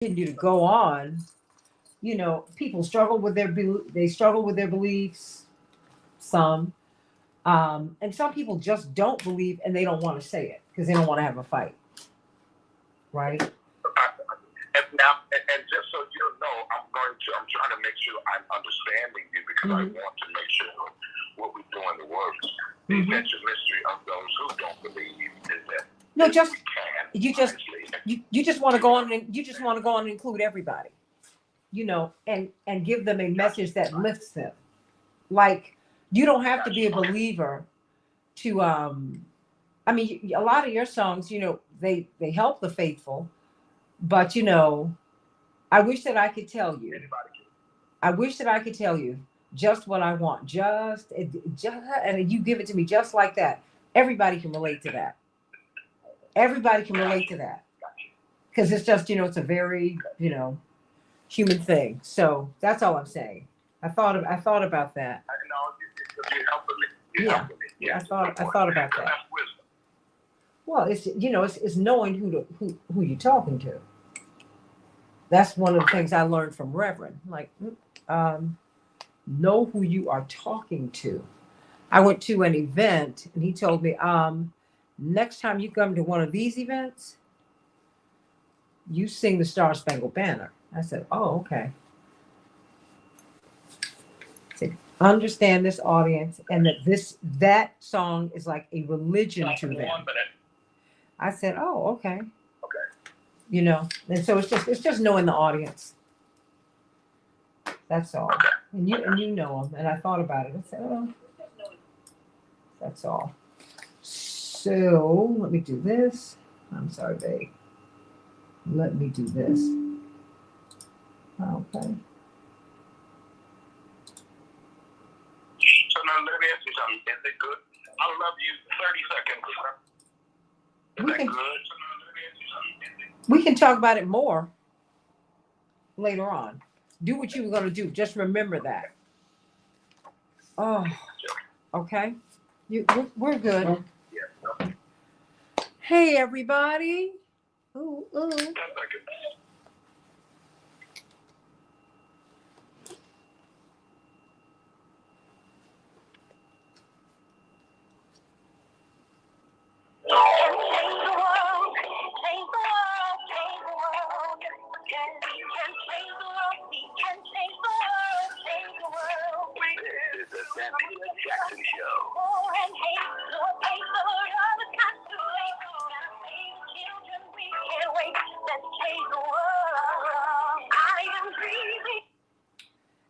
continue to go on, people struggle with they struggle with their beliefs. Some, and some people just don't believe and they don't want to say it because they don't want to have a fight, right? And now, and just so you know, I'm trying to make sure I'm understanding you because I want to make sure what we do in the works. The essential mystery of those who don't believe is that no, just you just want to go on and include everybody, and give them a message that lifts them. Like, you don't have to be a believer to I mean, a lot of your songs, they help the faithful, but I wish that I could tell you. I wish that I could tell you just what I want. Just and you give it to me just like that. Everybody can relate to that. Everybody can relate to that. Because it's just, it's a very, human thing. So that's all I'm saying. I thought about that. Yeah, I thought about that. Well, it's knowing who you're talking to. That's one of the things I learned from Reverend. Like, know who you are talking to. I went to an event and he told me, next time you come to one of these events, you sing the Star Spangled Banner. I said, oh, okay. I said, understand this audience and that song is like a religion to them. I said, oh, okay. And so it's just knowing the audience. That's all. And you know them. And I thought about it. I said, oh, that's all. So let me do this. I'm sorry, babe. Let me do this. Okay. So now let me ask you something. Is it good? I love you 30 seconds. Is that good? We can talk about it more later on. Do what you were going to do. Just remember that. Oh, okay. We're good. Hey, everybody. Ooh.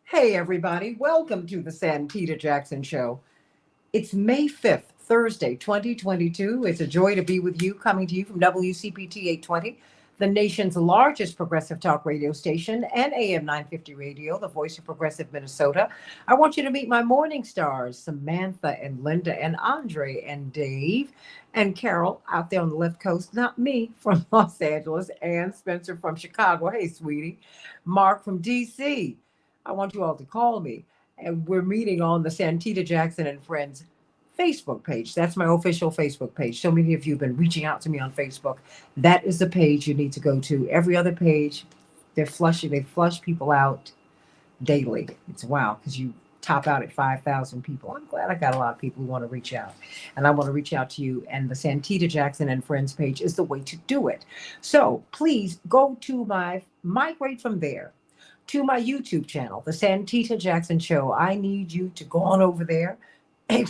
Hey, everybody. Welcome to the Santita Jackson Show. It's May 5th, Thursday, 2022. It's a joy to be with you, coming to you from WCPT 820, the nation's largest progressive talk radio station, and AM 950 radio, the voice of progressive Minnesota. I want you to meet my morning stars, Samantha and Linda and Andre and Dave and Carol out there on the left coast. Not me from Los Angeles, and Spencer from Chicago. Hey, sweetie. Mark from DC. I want you all to call me. And we're meeting on the Santita Jackson and Friends Facebook page. That's my official Facebook page. So many of you have been reaching out to me on Facebook. That is the page you need to go to. Every other page, they flush people out daily. It's wow, because you top out at 5,000 people. I'm glad I got a lot of people who want to reach out. And I want to reach out to you. And the Santita Jackson and Friends page is the way to do it. So please go to migrate from there to my YouTube channel, the Santita Jackson Show. I need you to go on over there, and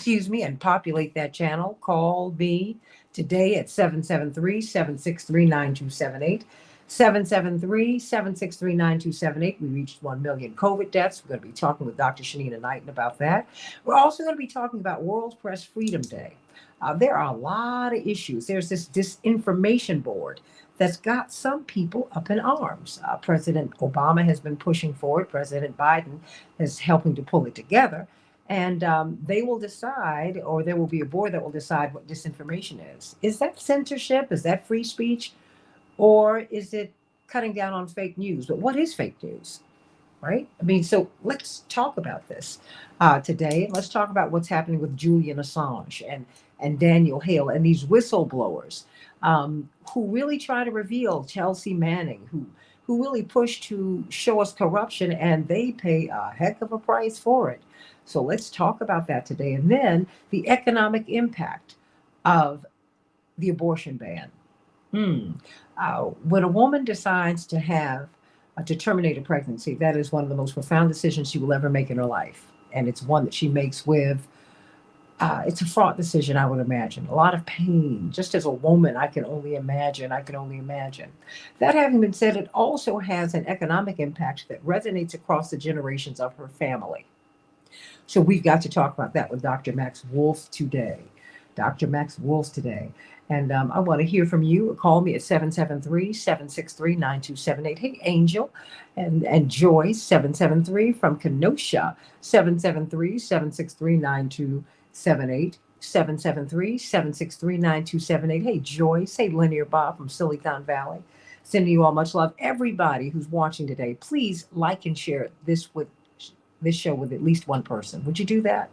populate that channel. Call me today at 773-763-9278. 773-763-9278. We reached 1 million COVID deaths. We're going to be talking with Dr. Shanina Knighton about that. We're also going to be talking about World Press Freedom Day. There are a lot of issues. There's this disinformation board that's got some people up in arms. President Obama has been pushing for it. President Biden is helping to pull it together. And they will decide, or there will be a board that will decide what disinformation is. Is that censorship? Is that free speech? Or is it cutting down on fake news? But what is fake news? Right? I mean, so let's talk about this today. Let's talk about what's happening with Julian Assange and Daniel Hale and these whistleblowers who really try to reveal Chelsea Manning, who who really push to show us corruption, and they pay a heck of a price for it. So let's talk about that today. And then the economic impact of the abortion ban. Hmm. When a woman decides to terminate a pregnancy, that is one of the most profound decisions she will ever make in her life. And it's one that she makes with, it's a fraught decision, I would imagine. A lot of pain. Just as a woman, I can only imagine. I can only imagine. That having been said, it also has an economic impact that resonates across the generations of her family. So we've got to talk about that with Dr. Max Wolf today. Dr. Max Wolf today. And I want to hear from you. Call me at 773-763-9278. Hey, Angel and Joyce, 773 from Kenosha, 773-763-9278. 773-763-9278. Hey, Joyce. Hey, Linear Bob from Silicon Valley. Sending you all much love. Everybody who's watching today, please like and share this show with at least one person. Would you do that?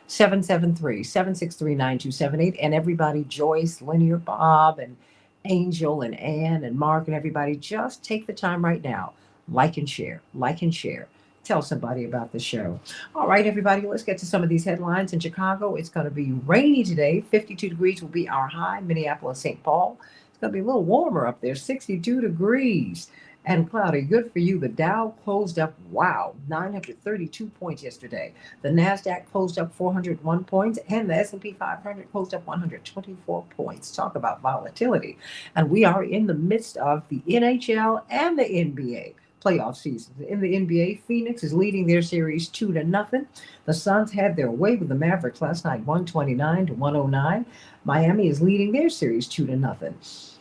773-763-9278. And everybody, Joyce, Linear Bob, and Angel, and Ann, and Mark, and everybody, just take the time right now. Like and share. Like and share. Tell somebody about the show. All right, everybody, let's get to some of these headlines. In Chicago, it's going to be rainy today. 52 degrees will be our high. Minneapolis, St. Paul, it's going to be a little warmer up there. 62 degrees. And cloudy. Good for you. The Dow closed up, 932 points yesterday. The NASDAQ closed up 401 points, and the S&P 500 closed up 124 points. Talk about volatility. And we are in the midst of the NHL and the NBA playoff season. In the NBA, Phoenix is leading their series 2-0. The Suns had their way with the Mavericks last night, 129-109. Miami is leading their series 2-0.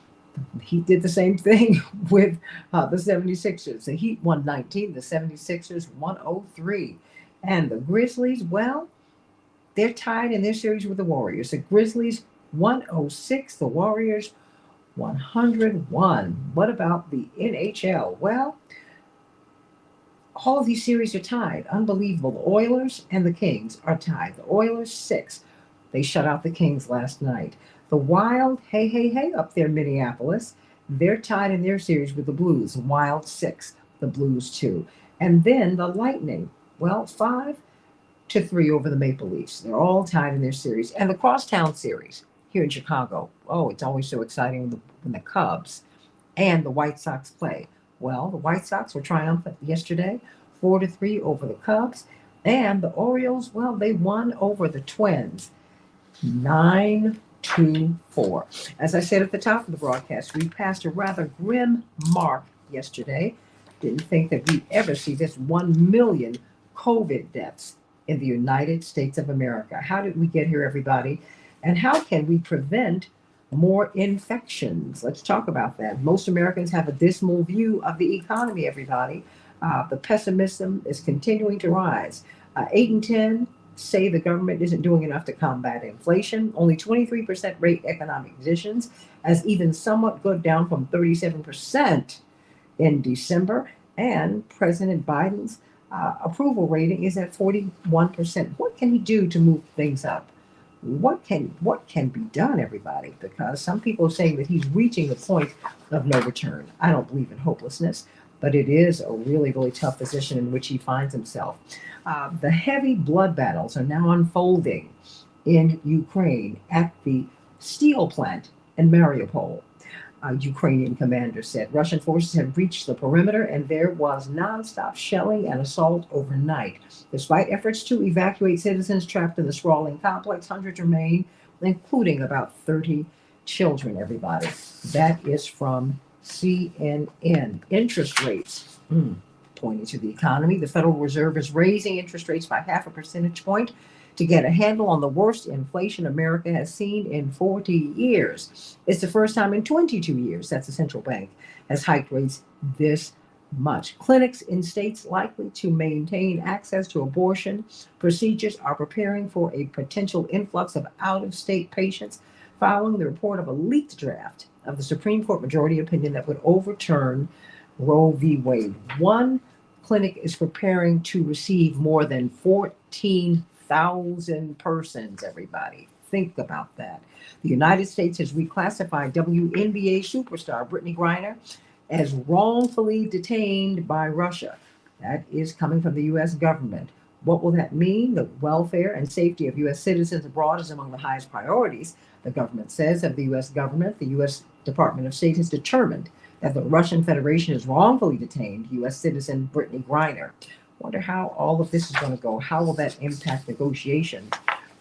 He did the same thing with the 76ers. The Heat 119, the 76ers 103. And the Grizzlies, well, they're tied in their series with the Warriors. The Grizzlies 106, the Warriors 101. What about the NHL? Well, all of these series are tied. Unbelievable. The Oilers and the Kings are tied. The Oilers 6. They shut out the Kings last night. The Wild, hey, up there in Minneapolis, they're tied in their series with the Blues. Wild 6, the Blues 2. And then the Lightning, well, 5-3 over the Maple Leafs. They're all tied in their series. And the Crosstown series here in Chicago, oh, it's always so exciting when the Cubs and the White Sox play. Well, the White Sox were triumphant yesterday, 4-3 over the Cubs. And the Orioles, well, they won over the Twins, 9-4. As I said at the top of the broadcast, we passed a rather grim mark yesterday. Didn't think that we'd ever see this 1 million COVID deaths in the United States of America. How did we get here, everybody? And how can we prevent more infections? Let's talk about that. Most Americans have a dismal view of the economy, everybody. The pessimism is continuing to rise. 8 in 10 say the government isn't doing enough to combat inflation. Only 23% rate economic conditions as even somewhat good, down from 37% in December. And President Biden's approval rating is at 41%. What can he do to move things up? What can be done, everybody? Because some people are saying that he's reaching the point of no return. I don't believe in hopelessness, but it is a really, really tough position in which he finds himself. The heavy blood battles are now unfolding in Ukraine at the steel plant in Mariupol. Ukrainian commander said Russian forces have reached the perimeter and there was nonstop shelling and assault overnight. Despite efforts to evacuate citizens trapped in the sprawling complex, hundreds remain, including about 30 children, everybody. That is from CNN. Interest rates, pointing to the economy. The Federal Reserve is raising interest rates by 0.5 percentage point to get a handle on the worst inflation America has seen in 40 years. It's the first time in 22 years that the central bank has hiked rates this much. Clinics in states likely to maintain access to abortion procedures are preparing for a potential influx of out-of-state patients following the report of a leaked draft of the Supreme Court majority opinion that would overturn Roe v. Wade. One clinic is preparing to receive more than 14,000 persons, everybody. Think about that. The United States has reclassified WNBA superstar Brittany Griner as wrongfully detained by Russia. That is coming from the U.S. government. What will that mean? The welfare and safety of U.S. citizens abroad is among the highest priorities, the government says, of the U.S. government. The U.S. Department of State has determined that the Russian Federation has wrongfully detained U.S. citizen Brittany Griner. Wonder how all of this is going to go. How will that impact negotiations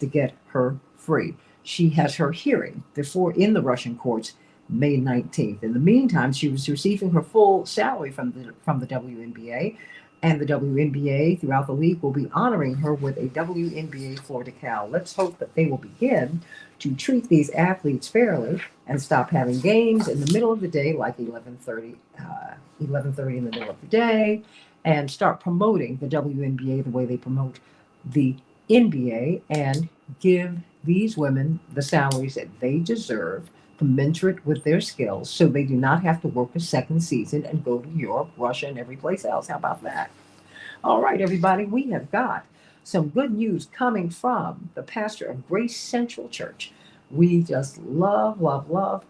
to get her free? She has her hearing before in the Russian courts May 19th. In the meantime, she was receiving her full salary from the WNBA, and the WNBA throughout the league will be honoring her with a WNBA Florida Cal. Let's hope that they will begin to treat these athletes fairly and stop having games in the middle of the day, like 11:30 in the middle of the day, and start promoting the WNBA the way they promote the NBA and give these women the salaries that they deserve, commensurate with their skills, so they do not have to work a second season and go to Europe, Russia, and every place else. How about that? All right, everybody, we have got some good news coming from the pastor of Grace Central Church. We just love, love, love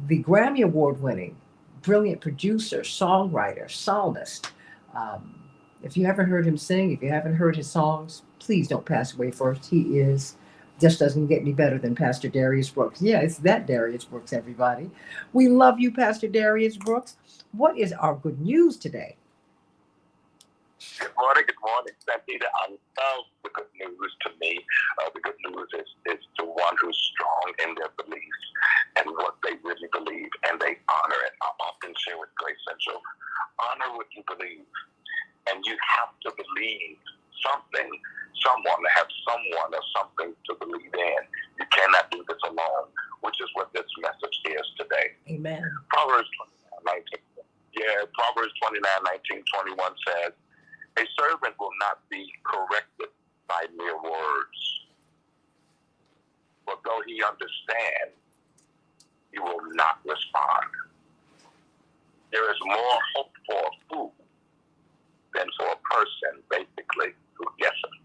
the Grammy Award winning, brilliant producer, songwriter, psalmist. Um, if you haven't heard him sing, if you haven't heard his songs, please don't pass away first. He is just doesn't get any better than Pastor Darius Brooks. Yeah, it's that Darius Brooks, everybody. We love you, Pastor Darius Brooks. What is our good news today? Good morning, Santita. I love the good news to me. The good news is the one who's strong in their beliefs and what they really believe, and they honor it. I often share with Grace Central, honor what you believe, and you have to believe something, someone, have someone or something to believe in. You cannot do this alone, which is what this message is today. Amen. Proverbs 29:19-21 says, a servant will not be corrected by mere words, but though he understands, he will not respond. There is more hope for a fool than for a person, basically, who guesses.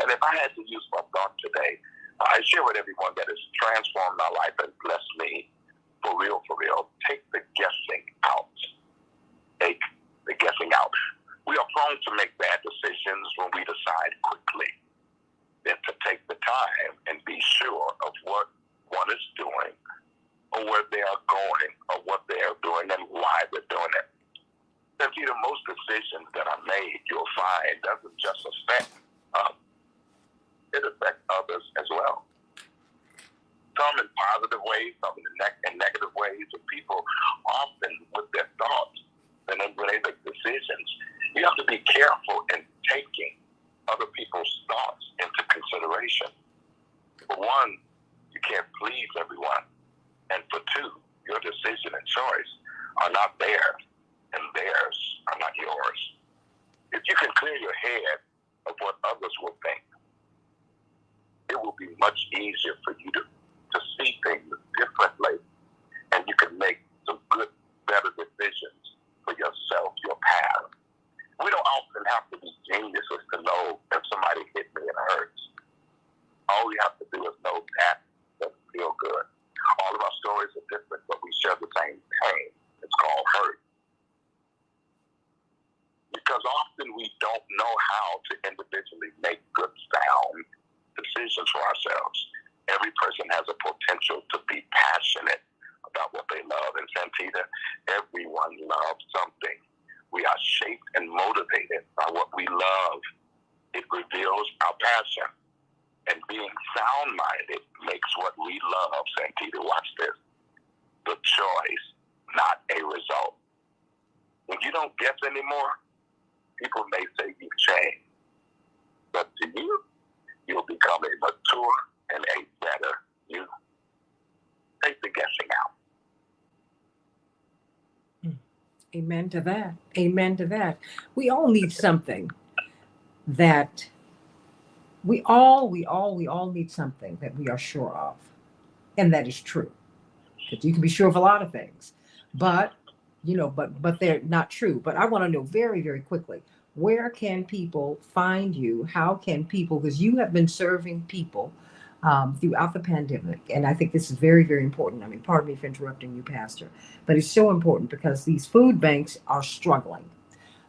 And if I had to use my thought today, I share with everyone that has transformed my life and blessed me for real, take the guessing out. Take the guessing out. We are prone to make bad decisions when we decide quickly than to take the time and be sure of what one is doing or where they are going or what they are doing and why they're doing it. Because most decisions that are made, you'll find, doesn't just affect us, it affects others as well. Some in positive ways, some in negative ways, and people often with their thoughts, and then when they make decisions, you have to be careful in taking other people's thoughts into consideration. For one, you can't please everyone. And for two, your decision and choice are not theirs, and theirs are not yours. If you can clear your head of what others will think, it will be much easier for you to see things differently, and you can make some good, better decisions for yourself, your path. We don't often have to be geniuses to know if somebody hit me and it hurts. All we have to do is know that doesn't feel good. All of our stories are different, but we share the same pain. It's called hurt. Because often we don't know how to individually make good, sound decisions for ourselves. Every person has a potential to be passionate about what they love. And Santita, everyone loves something. We are shaped and motivated by what we love. It reveals our passion. And being sound-minded makes what we love, Santita, watch this, the choice, not a result. When you don't guess anymore, people may say you've changed. But to you, you'll become a mature and a better you. Take the guessing out. Amen to that. Amen to that. We all need something that we all need something that we are sure of. And that is true. Because you can be sure of a lot of things. But but they're not true. But I want to know very, very quickly, where can people find you? How can people, because you have been serving people throughout the pandemic. And I think this is very, very important. I mean, pardon me for interrupting you, Pastor, but it's so important because these food banks are struggling.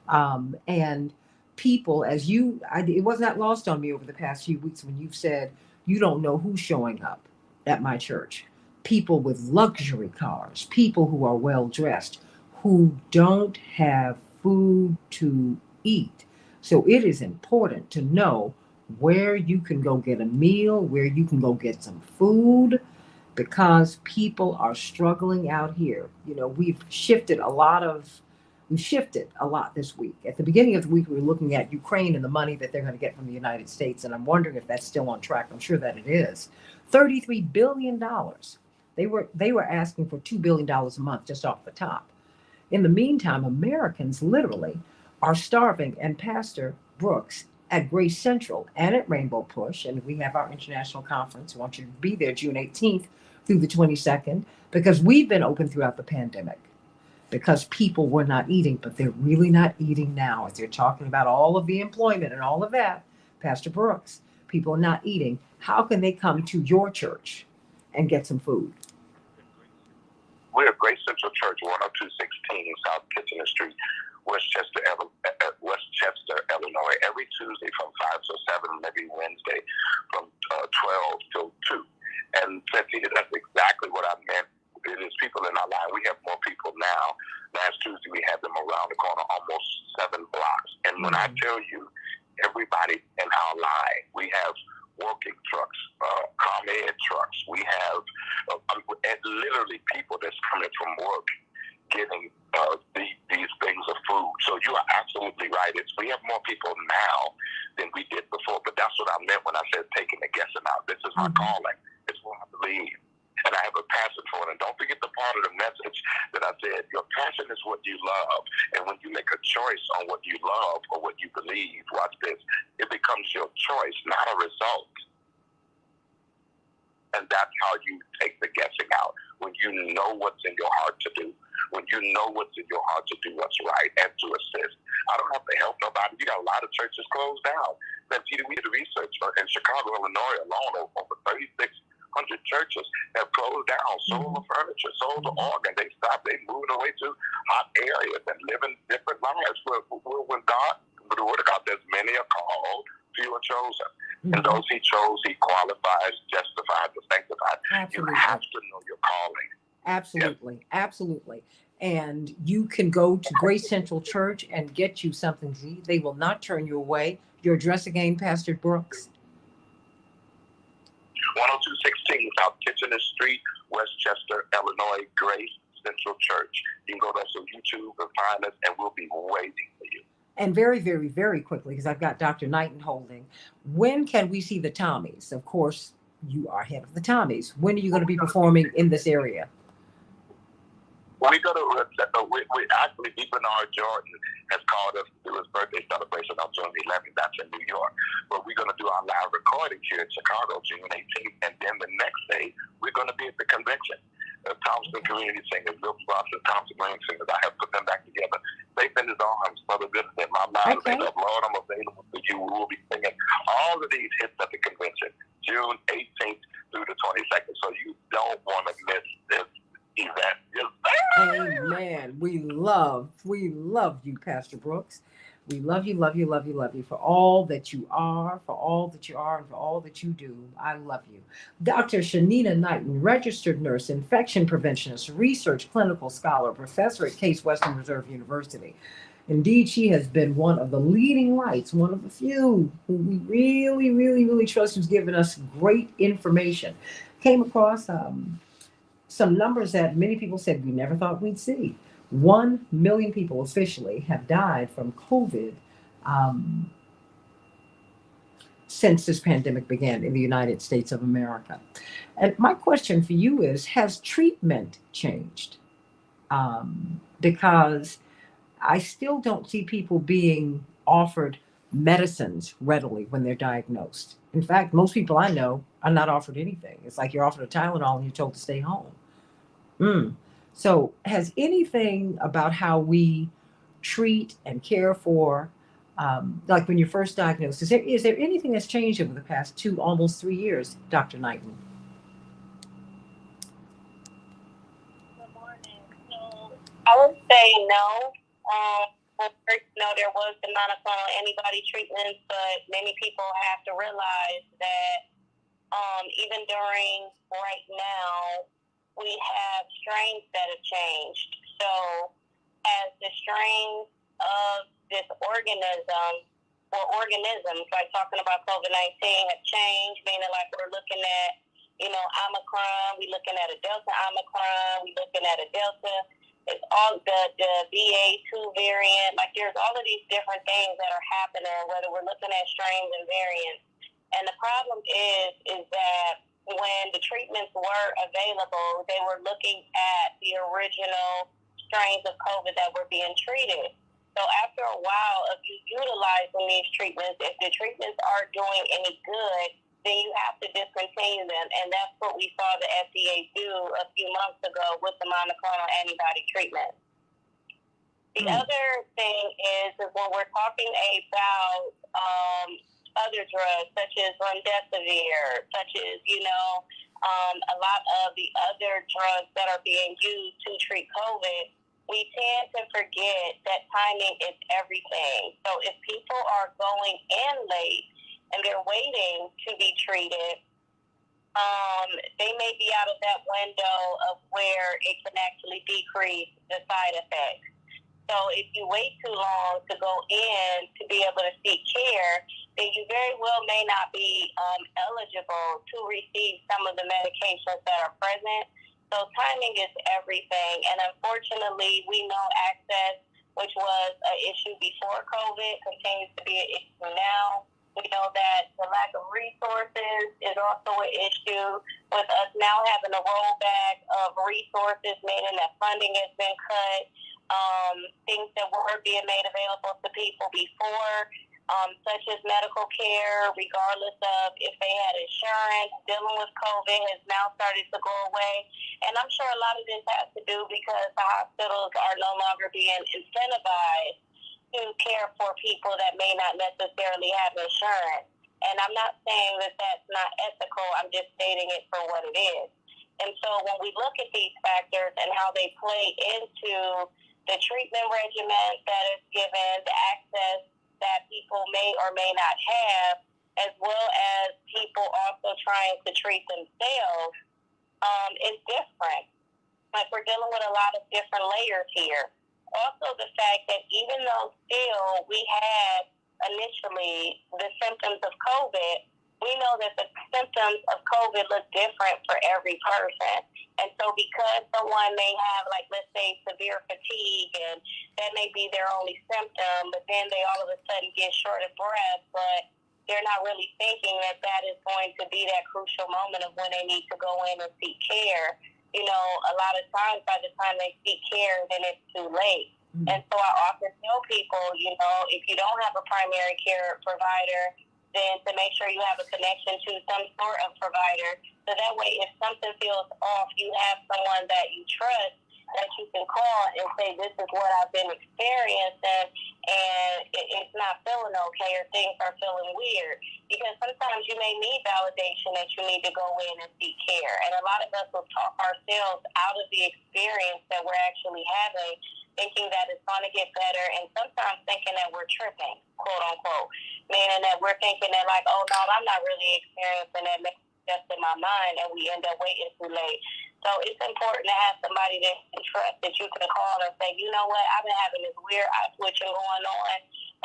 And people, it was not lost on me over the past few weeks when you've said you don't know who's showing up at my church. People with luxury cars, people who are well dressed, who don't have food to eat. So it is important to know where you can go get a meal, where you can go get some food, because people are struggling out here. We've shifted a lot this week. At the beginning of the week, we were looking at Ukraine and the money that they're going to get from the United States, and I'm wondering if that's still on track. I'm sure that it is. $33 billion. They were asking for $2 billion a month just off the top. In the meantime, Americans literally are starving. And Pastor Brooks, at Grace Central and at Rainbow Push, and we have our international conference. I want you to be there June 18th through the 22nd, because we've been open throughout the pandemic, because people were not eating, but they're really not eating now. As they're talking about all of the employment and all of that, Pastor Brooks, people are not eating. How can they come to your church and get some food? We're at Grace Central Church, 10216 South Kitchener Street, Westchester, Illinois, every Tuesday from 5 to 7, maybe Wednesday from 12 till 2. And Santita, that's exactly what I meant. It is people in our line. We have more people now. Last Tuesday, we had them around the corner, almost 7 blocks. And when I tell you, everybody in our line, we have working trucks, ComEd trucks. We have literally people that's coming from work getting these things of food. So you are absolutely right. We have more people now than we did before. But that's what I meant when I said taking the guessing out. This is my calling. It's what I believe. And I have a passion for it. And don't forget the part of the message that I said, your passion is what you love. And when you make a choice on what you love or what you believe, watch this, it becomes your choice, not a result. And that's how you take the guessing out. When you know what's in your heart to do, when you know what's in your heart to do what's right and to assist. I don't have to help nobody. You got a lot of churches closed down. Then, Peter, we did research in Chicago, Illinois alone, over 3,600 churches have closed down, sold the furniture, sold the organ. They stopped. They moved away to hot areas and living different lives. When God, with the word of God, there's many are called, few are chosen. And those he chose, he qualifies, justifies, and sanctifies. Absolutely. You have to know your calling. Absolutely. Yep. Absolutely. And you can go to Grace Central Church and get you something to eat. They will not turn you away. Your address again, Pastor Brooks? 10216 South Kitchener Street, Westchester, Illinois, Grace Central Church. You can go to us on YouTube and find us, and we'll be waiting for you. And very, very, very quickly, because I've got Dr. Knighton holding, when can we see the Tommies? Of course, you are head of the Tommies. When are you going to be performing in this area? We go to, we actually, D. Bernard Jordan has called us to do his birthday celebration on June 11th. That's in New York. But we're going to do our live recording here in Chicago, June 18th. And then the next day, we're going to be at the convention. Thompson Community Singers, Bill Frost and Thompson Green Singers. I have put them back together. Faith in His Arms, Brother Goodness, in my mind, okay. Lord, I'm available for you. We will be singing all of these hits at the convention, June 18th through the 22nd. So you don't want to miss this event. Amen. We love you, Pastor Brooks. We love you for all that you are, and for all that you do. I love you. Dr. Shanina Knighton, registered nurse, infection preventionist, research clinical scholar, professor at Case Western Reserve University. Indeed, she has been one of the leading lights, one of the few who we really, really, really trust, who's given us great information. Came across some numbers that many people said we never thought we'd see. 1 million people officially have died from COVID since this pandemic began in the United States of America. And my question for you is, has treatment changed? Because I still don't see people being offered medicines readily when they're diagnosed. In fact, most people I know are not offered anything. It's like you're offered a Tylenol and you're told to stay home. So has anything about how we treat and care for like when you're first diagnosed? Is there anything that's changed over the past almost 3 years, Dr. Knighton? Good morning. So I would say no. Well, first, no, there was the monoclonal antibody treatments, but many people have to realize that even during right now, we have strains that have changed. So as the strains of this organisms, like talking about COVID-19, have changed, meaning like we're looking at, Omicron, we're looking at a Delta Omicron, we're looking at a Delta. It's all the BA2 variant. Like there's all of these different things that are happening, whether we're looking at strains and variants. And the problem is that when the treatments were available, they were looking at the original strains of COVID that were being treated. So after a while of you utilizing these treatments, if the treatments aren't doing any good, then you have to discontinue them. And that's what we saw the FDA do a few months ago with the monoclonal antibody treatment. The other thing is when we're talking about other drugs, such as remdesivir, such as, a lot of the other drugs that are being used to treat COVID, we tend to forget that timing is everything. So if people are going in late and they're waiting to be treated, they may be out of that window of where it can actually decrease the side effects. So if you wait too long to go in to be able to seek care, then you very well may not be eligible to receive some of the medications that are present. So timing is everything. And unfortunately, we know access, which was an issue before COVID, continues to be an issue now. We know that the lack of resources is also an issue with us now having a rollback of resources, meaning that funding has been cut. Things that were being made available to people before, such as medical care, regardless of if they had insurance, dealing with COVID has now started to go away. And I'm sure a lot of this has to do because the hospitals are no longer being incentivized to care for people that may not necessarily have insurance. And I'm not saying that that's not ethical. I'm just stating it for what it is. And so when we look at these factors and how they play into the treatment regimen that is given, the access that people may or may not have, as well as people also trying to treat themselves, is different. Like we're dealing with a lot of different layers here. Also the fact that even though still we had initially the symptoms of COVID, we know that the symptoms of COVID look different for every person. And so because someone may have, like, let's say, severe fatigue, and that may be their only symptom, but then they all of a sudden get short of breath, but they're not really thinking that that is going to be that crucial moment of when they need to go in and seek care. A lot of times by the time they seek care, then it's too late. Mm-hmm. And so I often tell people, if you don't have a primary care provider, then to make sure you have a connection to some sort of provider. So that way, if something feels off, you have someone that you trust that you can call and say, this is what I've been experiencing, and it's not feeling okay, or things are feeling weird. Because sometimes you may need validation that you need to go in and seek care. And a lot of us will talk ourselves out of the experience that we're actually having, thinking that it's going to get better, and sometimes thinking that we're tripping, quote unquote, meaning that we're thinking that, like, oh no, I'm not really experiencing that, maybe just in my mind, and we end up waiting too late. So it's important to have somebody that you trust, that you can call and say, you know what, I've been having this weird eye twitching going on,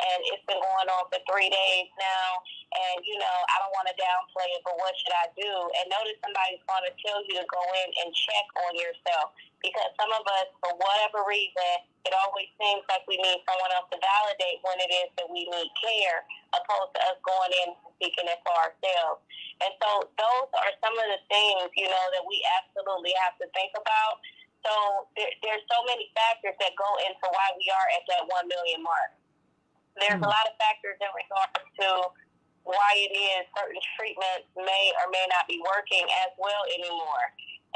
and it's been going on for 3 days now, and I don't want to downplay it, but what should I do? And notice somebody's going to tell you to go in and check on yourself, because some of us, for whatever reason, it always seems like we need someone else to validate when it is that we need care, opposed to us going in and seeking it for ourselves. And so those are some of the things, that we absolutely have to think about. So there's so many factors that go into why we are at that 1 million mark. There's a lot of factors in regards to why it is certain treatments may or may not be working as well anymore.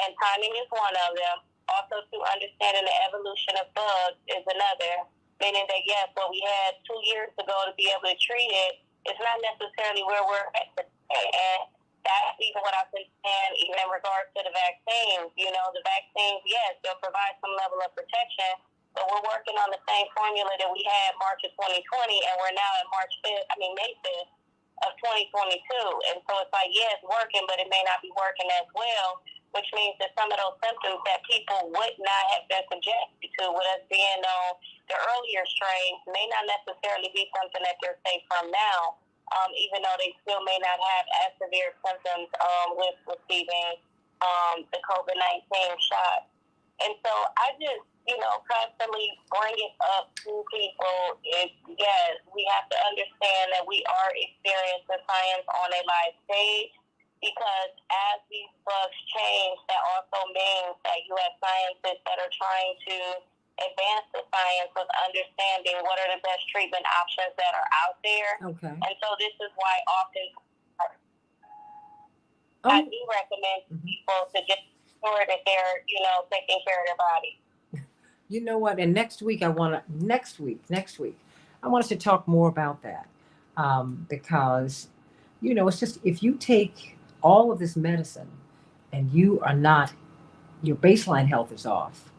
And timing is one of them. Also, to understanding the evolution of bugs is another. meaning that, yes, what we had 2 years ago to be able to treat it is not necessarily where we're at today. And that's even what I've been saying, even in regards to the vaccines. You know, the vaccines, yes, they'll provide some level of protection, but we're working on the same formula that we had March of 2020, and we're now at May 5th of 2022. And so it's like, yeah, it's working, but it may not be working as well, which means that some of those symptoms that people would not have been subjected to with us being on the earlier strains may not necessarily be something that they're safe from now, even though they still may not have as severe symptoms with receiving the COVID-19 shot. And so I just, constantly bring it up to people is, yes, we have to understand that we are experiencing science on a live stage, because as these bugs change, that also means that you have scientists that are trying to advance the science with understanding what are the best treatment options that are out there. Okay. And so this is why often I do recommend people to just ensure that they're, taking care of their body. You know what? And next week, I want us to talk more about that, because, it's just, if you take all of this medicine and your baseline health is off,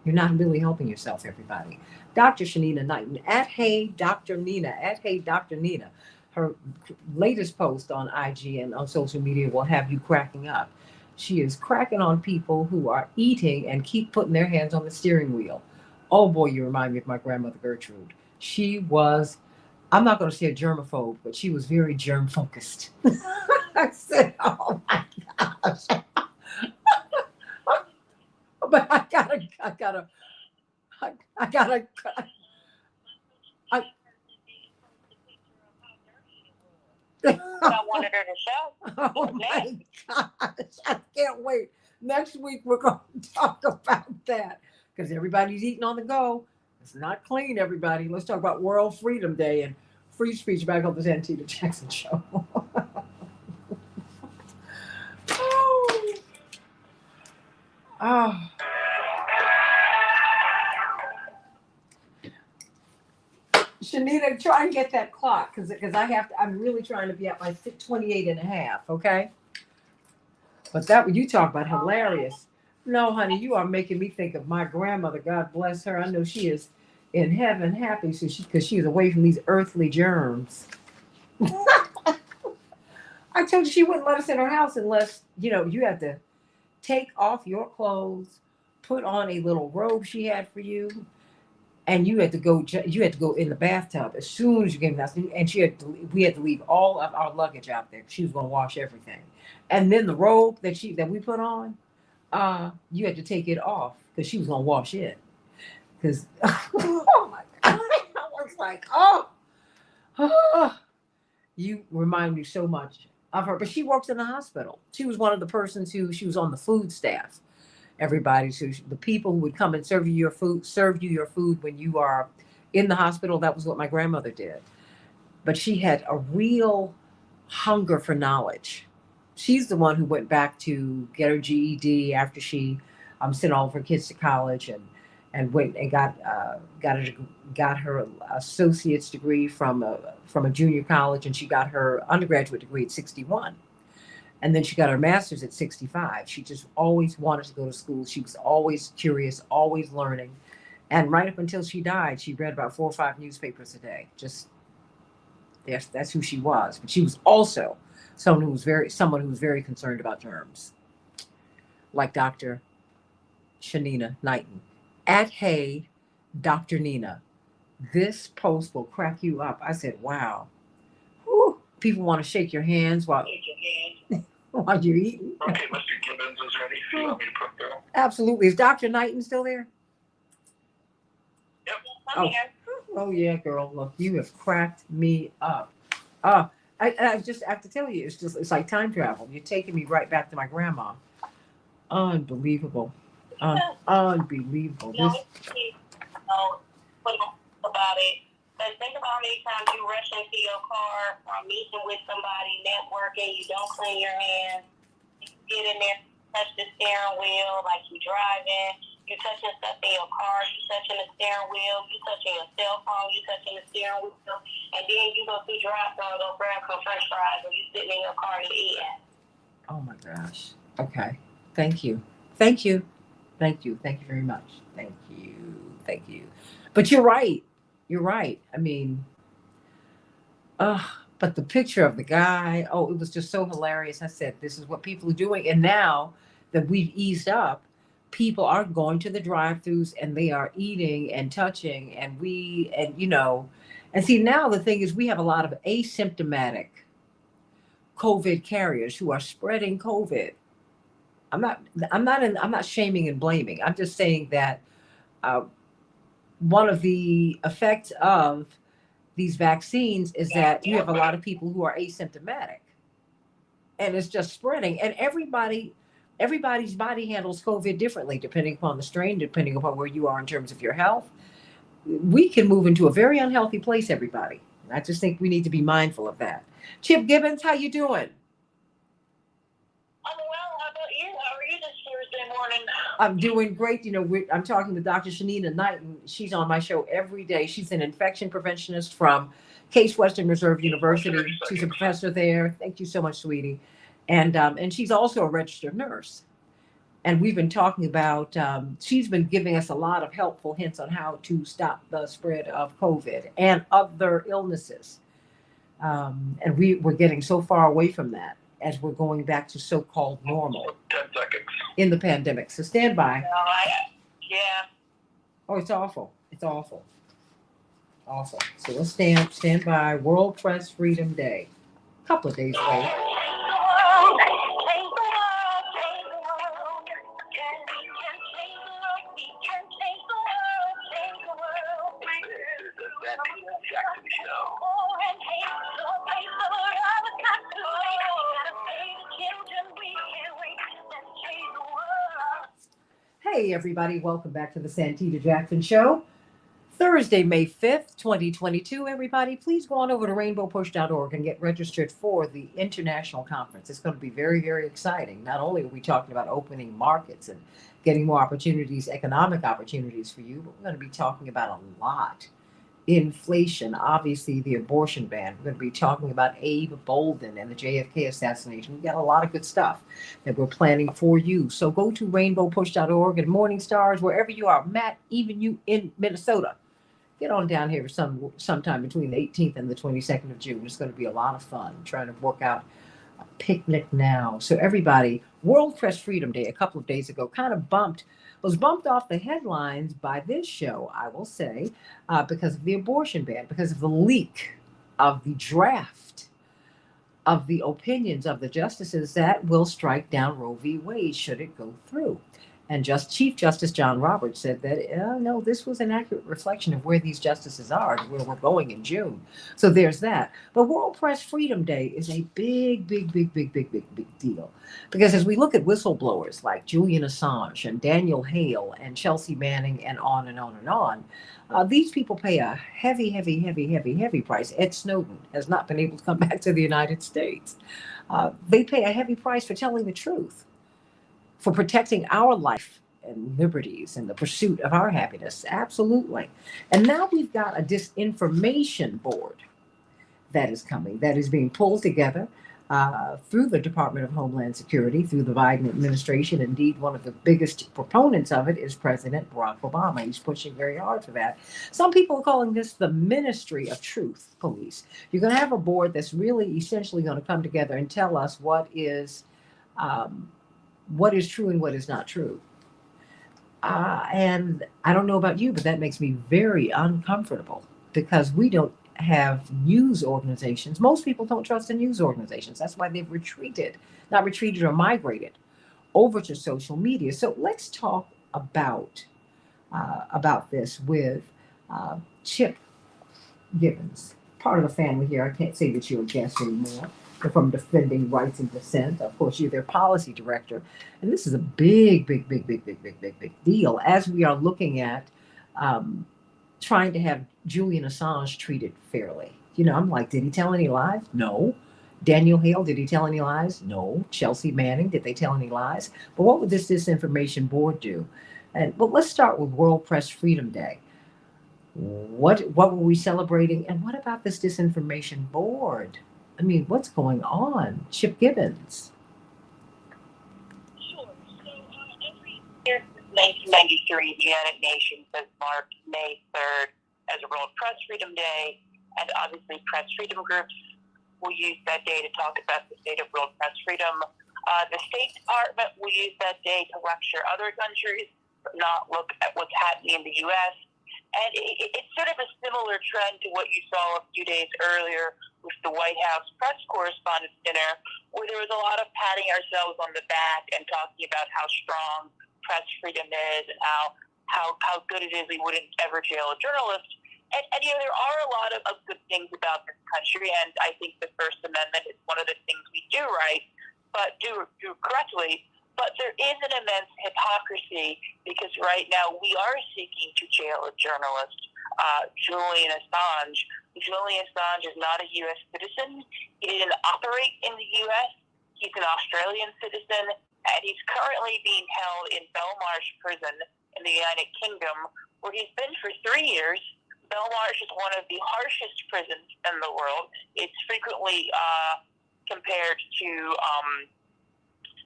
you're not really helping yourself, everybody. Dr. Shanina Knighton at Hey Dr. Nina. Her latest post on IG and on social media will have you cracking up. She is cracking on people who are eating and keep putting their hands on the steering wheel. Oh boy, you remind me of my grandmother Gertrude. She was, I'm not going to say a germaphobe, but she was very germ focused. I said, oh my gosh. But I gotta. I wanted her to show. Oh my gosh, I can't wait. Next week we're going to talk about that, because everybody's eating on the go. It's not clean, everybody. Let's talk about World Freedom Day and free speech back on the Santita Jackson Show. Oh. Shanita, try and get that clock, because I'm really trying to be at my 28 and a half, okay? But that, you talk about hilarious. No, honey, you are making me think of my grandmother. God bless her. I know she is in heaven happy, because she is away from these earthly germs. I told you she wouldn't let us in her house unless, you had to take off your clothes, put on a little robe she had for you, and you had to go in the bathtub as soon as you came in the house. And we had to leave all of our luggage out there. She was going to wash everything. And then the robe that we put on, you had to take it off because she was going to wash it. Because, oh my God, I was like, oh, you remind me so much of her. But she works in the hospital. She was one of the persons she was on the food staff. Everybody, so the people who would come and serve you your food when you are in the hospital. That was what my grandmother did. But she had a real hunger for knowledge. She's the one who went back to get her GED after she sent all of her kids to college, and went and got her associate's degree from a junior college, and she got her undergraduate degree at 61. And then she got her master's at 65. She just always wanted to go to school. She was always curious, always learning. And right up until she died, she read about 4 or 5 newspapers a day. Just, yes, that's who she was. But she was also someone who was very concerned about germs, like Dr. Shanina Knighton. At Hey Dr. Nina. This post will crack you up. I said, wow. Whew. People want to shake your hands while you're eating. Okay, Mr. Gibbons is ready. If you want me to put that on. Absolutely. Is Dr. Knighton still there? Yep. Oh yeah, girl. Look, you have cracked me up. I just have to tell you, it's like time travel. You're taking me right back to my grandma. Unbelievable. Unbelievable. About it. But think about how many times you rush into your car or meeting with somebody, networking, you don't clean your hands, you get in there, touch the steering wheel like you driving, You touching stuff in your car, you touching the steering wheel, you touching your cell phone, you touching the steering wheel, and then you go through drive-thru and go grab some french fries and you sitting in your car and you eating. Oh my gosh. Okay. Thank you. Thank you. Thank you. Thank you very much. Thank you. Thank you. But you're right. You're right. I mean, but the picture of the guy, oh, it was just so hilarious. I said, this is what people are doing. And now that we've eased up, people are going to the drive-throughs and they are eating and touching. And see, now the thing is, we have a lot of asymptomatic COVID carriers who are spreading COVID. I'm not shaming and blaming. I'm just saying that uh, one of the effects of these vaccines is that you have a lot of people who are asymptomatic and it's just spreading, and everybody's body handles COVID differently depending upon the strain, depending upon where you are in terms of your health. We can move into a very unhealthy place, everybody. I just think we need to be mindful of that. Chip Gibbons, how you doing? I'm well. How about you? How are you this Thursday morning? I'm doing great. I'm talking with Dr. Shanina Knight, and she's on my show every day. She's an infection preventionist from Case Western Reserve University. She's a professor there. Thank you so much, sweetie. And she's also a registered nurse. And we've been talking about, she's been giving us a lot of helpful hints on how to stop the spread of COVID and other illnesses. And we're getting so far away from that as we're going back to so-called normal 10 seconds. in the pandemic. So stand by. Yeah. Oh, it's awful. It's awful. Awful. So let's stand by. World Press Freedom Day. A couple of days away. Hey, everybody. Welcome back to the Santita Jackson Show. Thursday, May 5th, 2022. Everybody, please go on over to rainbowpush.org and get registered for the international conference. It's going to be very, very exciting. Not only are we talking about opening markets and getting more opportunities, economic opportunities for you, but we're going to be talking about a lot. Inflation, obviously the abortion ban. We're going to be talking about Abe Bolden and the JFK assassination. We've got a lot of good stuff that we're planning for you. So go to rainbowpush.org and Morning Stars, wherever you are. Matt, even you in Minnesota, get on down here sometime between the 18th and the 22nd of June. It's going to be a lot of fun trying to work out a picnic now. So everybody, World Press Freedom Day a couple of days ago was bumped off the headlines by this show, I will say, because of the abortion ban, because of the leak of the draft of the opinions of the justices that will strike down Roe v. Wade should it go through. And Chief Justice John Roberts said that, no, this was an accurate reflection of where these justices are and where we're going in June. So there's that. But World Press Freedom Day is a big, big, big, big, big, big, big deal. Because as we look at whistleblowers like Julian Assange and Daniel Hale and Chelsea Manning and on and on and on, these people pay a heavy, heavy, heavy, heavy, heavy price. Ed Snowden has not been able to come back to the United States. They pay a heavy price for telling the truth, for protecting our life and liberties and the pursuit of our happiness. Absolutely. And now we've got a disinformation board that is coming, that is being pulled together through the Department of Homeland Security, through the Biden administration. Indeed, one of the biggest proponents of it is President Barack Obama. He's pushing very hard for that. Some people are calling this the Ministry of Truth Police. You're going to have a board that's really essentially going to come together and tell us what is true and what is not true. And I don't know about you, but that makes me very uncomfortable because we don't have news organizations. Most people don't trust the news organizations. That's why they've not retreated or migrated over to social media. So let's talk about this with Chip Gibbons, part of the family here. I can't say that you're a guest anymore. From Defending Rights and Dissent. Of course, you're their policy director. And this is a big, big, big, big, big, big, big, big deal as we are looking at trying to have Julian Assange treated fairly. I'm like, did he tell any lies? No. Daniel Hale, did he tell any lies? No. Chelsea Manning, did they tell any lies? But what would this disinformation board do? But let's start with World Press Freedom Day. What were we celebrating, and what about this disinformation board? I mean, what's going on? Chip Gibbons. Sure. So every year since 1993, the United Nations has marked May 3rd as a World Press Freedom Day, and obviously press freedom groups will use that day to talk about the state of world press freedom. The State Department will use that day to lecture other countries, but not look at what's happening in the U.S. And it's sort of a similar trend to what you saw a few days earlier with the White House press correspondents' dinner, where there was a lot of patting ourselves on the back and talking about how strong press freedom is and how good it is we wouldn't ever jail a journalist. And there are a lot of good things about this country, and I think the First Amendment is one of the things we do right, but do correctly. But there is an immense hypocrisy because right now we are seeking to jail a journalist, Julian Assange. Julian Assange is not a U.S. citizen. He didn't operate in the U.S. He's an Australian citizen, and he's currently being held in Belmarsh Prison in the United Kingdom, where he's been for 3 years. Belmarsh is one of the harshest prisons in the world. It's frequently compared to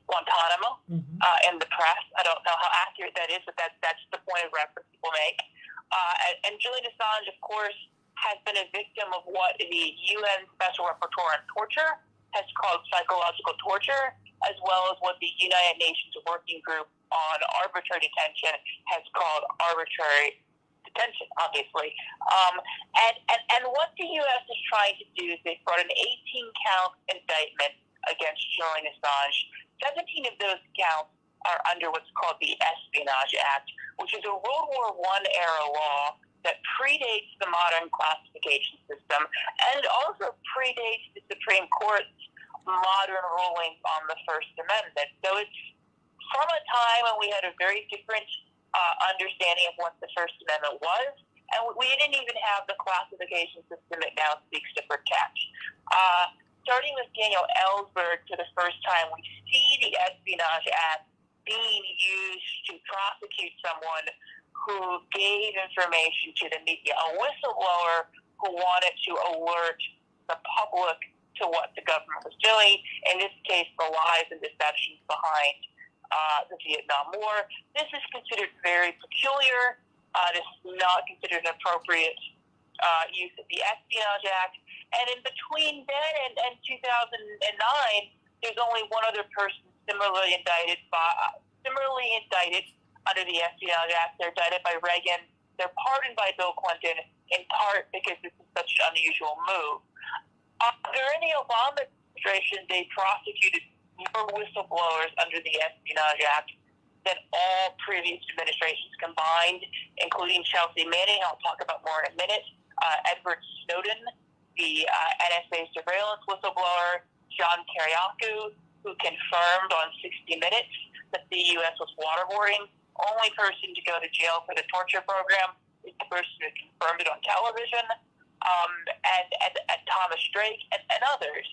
Guantanamo in the press. I don't know how accurate that is, but that's the point of reference people make. And Julian Assange, of course, has been a victim of what the UN Special Rapporteur on Torture has called psychological torture, as well as what the United Nations Working Group on Arbitrary Detention has called arbitrary detention, obviously. And what the U.S. is trying to do is they've brought an 18-count indictment against Julian Assange. 17 of those counts are under what's called the Espionage Act, which is a World War I era law that predates the modern classification system and also predates the Supreme Court's modern ruling on the First Amendment. So it's from a time when we had a very different understanding of what the First Amendment was, and we didn't even have the classification system it now seeks to protect. Starting with Daniel Ellsberg, for the first time, we see the Espionage Act being used to prosecute someone who gave information to the media, a whistleblower who wanted to alert the public to what the government was doing, in this case, the lies and deceptions behind the Vietnam War. This is considered very peculiar. This is not considered an appropriate use of the Espionage Act. And in between then and 2009, there's only one other person similarly indicted under the Espionage Act. They're indicted by Reagan. They're pardoned by Bill Clinton, in part because this is such an unusual move. During the Obama administration, they prosecuted more whistleblowers under the Espionage Act than all previous administrations combined, including Chelsea Manning, I'll talk about more in a minute, Edward Snowden, the NSA surveillance whistleblower, John Kiriakou, who confirmed on 60 Minutes that the U.S. was waterboarding. Only person to go to jail for the torture program is the person who confirmed it on television, and Thomas Drake and others.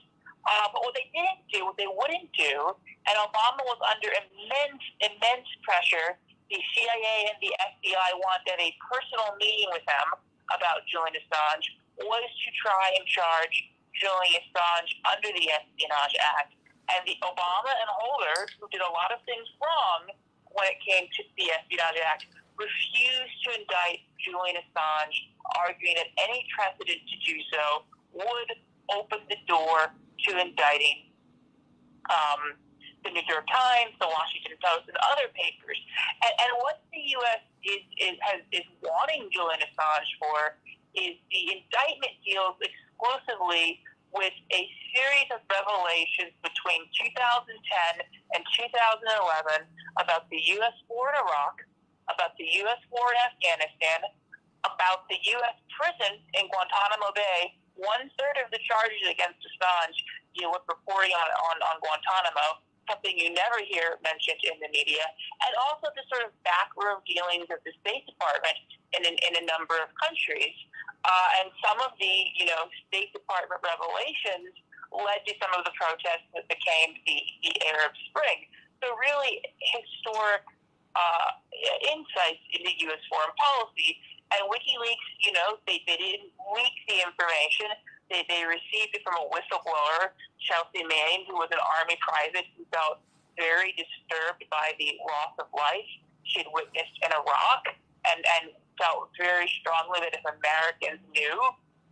But what they didn't do, what they wouldn't do, and Obama was under immense pressure. The CIA and the FBI wanted a personal meeting with him about Julian Assange, was to try and charge Julian Assange under the Espionage Act. And the Obama and Holder, who did a lot of things wrong when it came to the Espionage Act, refused to indict Julian Assange, arguing that any precedent to do so would open the door to indicting the New York Times, the Washington Post, and other papers. And what the U.S. is wanting Julian Assange for is the indictment deals exclusively with a series of revelations between 2010 and 2011 about the U.S. war in Iraq, about the U.S. war in Afghanistan, about the U.S. prison in Guantanamo Bay. 1/3 of the charges against Assange deal with reporting on Guantanamo, something you never hear mentioned in the media, and also the sort of backroom dealings of the State Department in a number of countries. And some of the, State Department revelations led to some of the protests that became the Arab Spring. So really historic insights into U.S. foreign policy. And WikiLeaks, they didn't leak the information. They received it from a whistleblower, Chelsea Manning, who was an Army private who felt very disturbed by the loss of life she'd witnessed in Iraq and felt very strongly that if Americans knew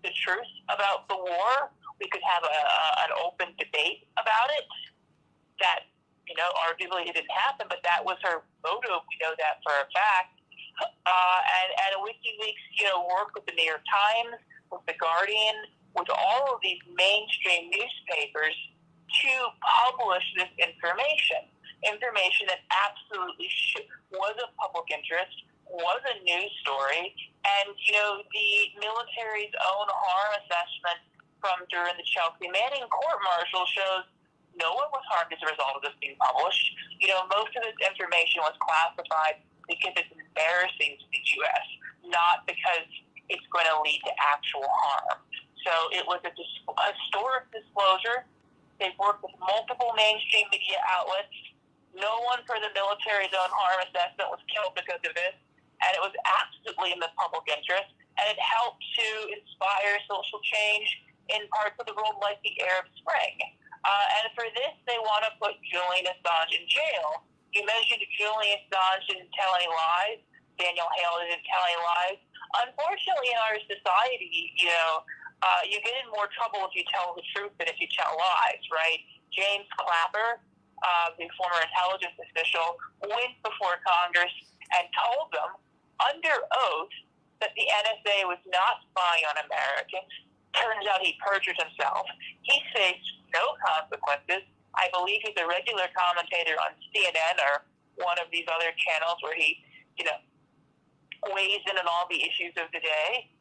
the truth about the war, we could have an open debate about it. That, arguably it didn't happen, but that was her motive. We know that for a fact. And WikiLeaks, worked with the New York Times, with the Guardian, with all of these mainstream newspapers to publish this information that absolutely was of public interest, was a news story, and, the military's own harm assessment from during the Chelsea Manning court-martial shows no one was harmed as a result of this being published. Most of this information was classified because it's embarrassing to the U.S., not because it's going to lead to actual harm. So it was a historic disclosure. They've worked with multiple mainstream media outlets. No one for the military's own harm assessment was killed because of this, and it was absolutely in the public interest, and it helped to inspire social change in parts of the world like the Arab Spring. And for this, they want to put Julian Assange in jail. You mentioned Julian Assange didn't tell any lies. Daniel Hale didn't tell any lies. Unfortunately, in our society, you get in more trouble if you tell the truth than if you tell lies, right? James Clapper, the former intelligence official, went before Congress and told them under oath that the NSA was not spying on Americans. Turns out he perjured himself. He faced no consequences. I believe he's a regular commentator on CNN or one of these other channels where he, weighs in on all the issues of the day.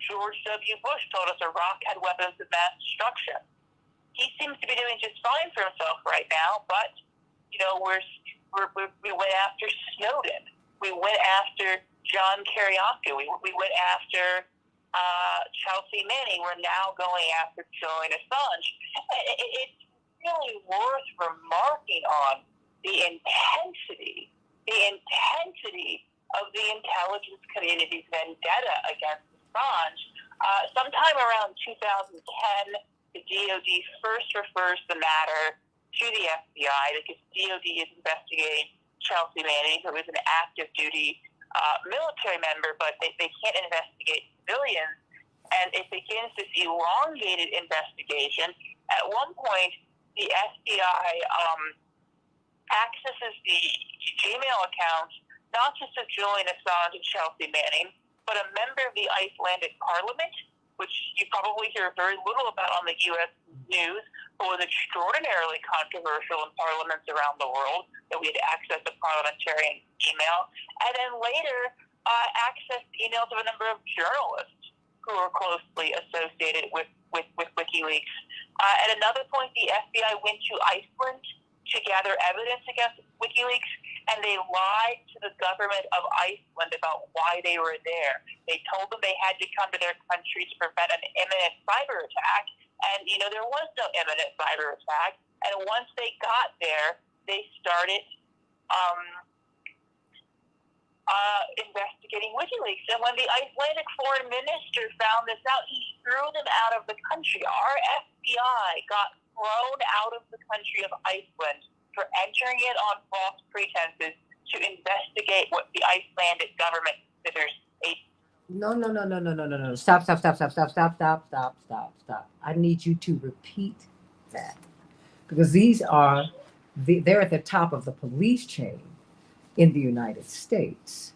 George W. Bush told us Iraq had weapons of mass destruction. He seems to be doing just fine for himself right now, but, we went after Snowden. We went after John Kiriakou. We went after Chelsea Manning. We're now going after Julian Assange. It's really worth remarking on the intensity of the intelligence community's vendetta against Assange. Sometime around 2010, the DOD first refers the matter to the FBI because DOD is investigating Chelsea Manning, who is an active duty military member, but they can't investigate civilians. And it begins this elongated investigation. At one point, the FBI accesses the Gmail accounts, not just of Julian Assange and Chelsea Manning, but a member of the Icelandic parliament, which you probably hear very little about on the U.S. news, but was extraordinarily controversial in parliaments around the world, that we had access to parliamentarian email. And then later, accessed emails of a number of journalists who were closely associated with WikiLeaks. At another point, the FBI went to Iceland to gather evidence against WikiLeaks, and they lied to the government of Iceland about why they were there. They told them they had to come to their country to prevent an imminent cyber attack, and, there was no imminent cyber attack. And once they got there, they started investigating WikiLeaks. And when the Icelandic foreign minister found this out, he threw them out of the country. Our FBI got thrown out of the country of Iceland for entering it on false pretenses to investigate what the Icelandic government considers a... No. Stop. I need you to repeat that. Because they're at the top of the police chain in the United States.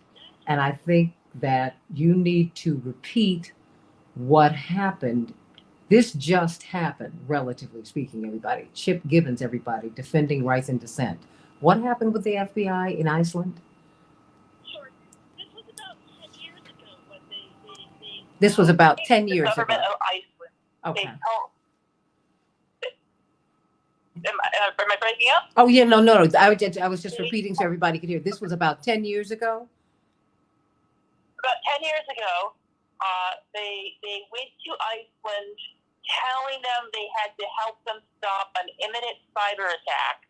And I think that you need to repeat what happened. This just happened, relatively speaking, everybody. Chip Gibbons, everybody, defending rights and dissent. What happened with the FBI in Iceland? Sure. This was about 10 years ago when they This was about 10 years ago. The government of Iceland. Okay. Am I breaking up? Oh, yeah, no. I was just repeating so everybody could hear. This was about 10 years ago? About 10 years ago, they went to Iceland telling them they had to help them stop an imminent cyber attack.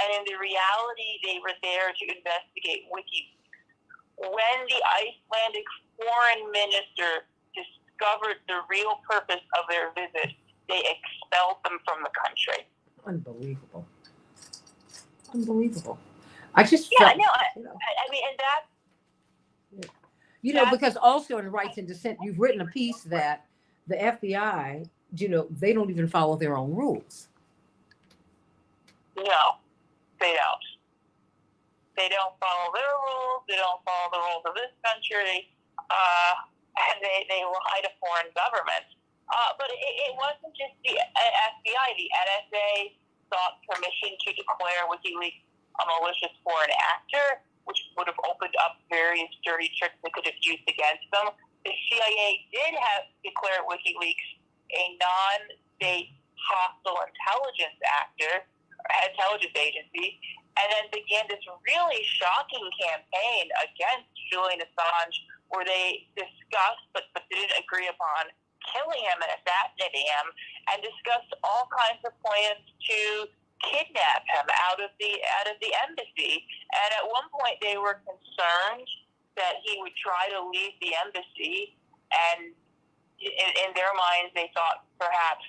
And in the reality, they were there to investigate WikiLeaks. When the Icelandic foreign minister discovered the real purpose of their visit, they expelled them from the country. Unbelievable. Unbelievable. I just Yeah, felt, no, you know, I mean, and that's because also in Rights and Dissent, you've written a piece that the FBI, they don't even follow their own rules. no, they don't. They don't follow their rules. They don't follow the rules of this country, and they lie to foreign governments. But it wasn't just the FBI. The NSA sought permission to declare WikiLeaks a malicious foreign actor, which would have opened up various dirty tricks they could have used against them. The CIA did have declared WikiLeaks a non-state hostile intelligence agency, and then began this really shocking campaign against Julian Assange, where they discussed but didn't agree upon killing him and assassinating him, and discussed all kinds of plans to kidnap him out of the embassy. And at one point, they were concerned that he would try to leave the embassy, and in their minds, they thought perhaps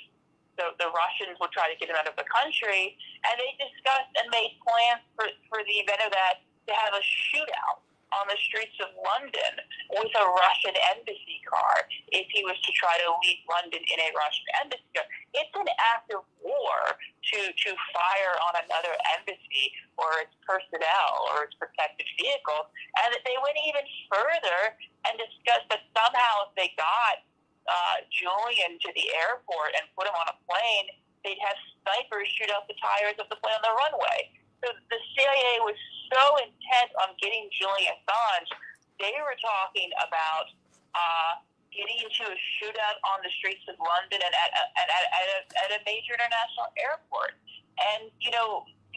the Russians would try to get him out of the country, and they discussed and made plans for the event of that to have a shootout on the streets of London with a Russian embassy car if he was to try to leave London in a Russian embassy car. It's an act of war to fire on another embassy or its personnel or its protected vehicles, and that they went even further and discussed that somehow if they got Julian to the airport and put him on a plane, they'd have snipers shoot out the tires of the plane on the runway. So the CIA was so intent on getting Julian Assange, they were talking about getting into a shootout on the streets of London and at a major international airport. And,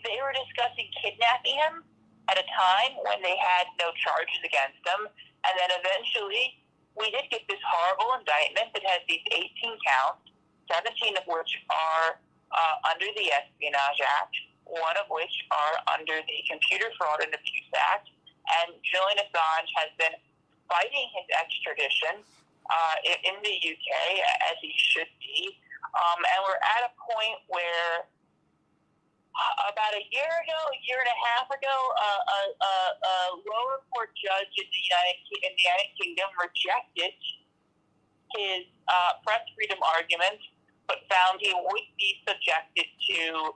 they were discussing kidnapping him at a time when they had no charges against him. And then eventually we did get this horrible indictment that has these 18 counts, 17 of which are under the Espionage Act, one of which are under the Computer Fraud and Abuse Act. And Julian Assange has been fighting his extradition in the UK, as he should be. And we're at a point where about a year and a half ago, a lower court judge in the United Kingdom rejected his press freedom argument, but found he would be subjected to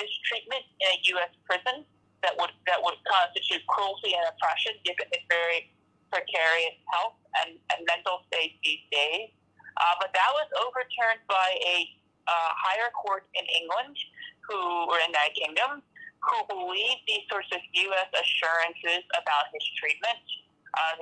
mistreatment in a U.S. prison that would constitute cruelty and oppression, given his very precarious health and mental state these days. But that was overturned by a higher court in England, or in the United Kingdom, who believed these sorts of U.S. assurances about his treatment.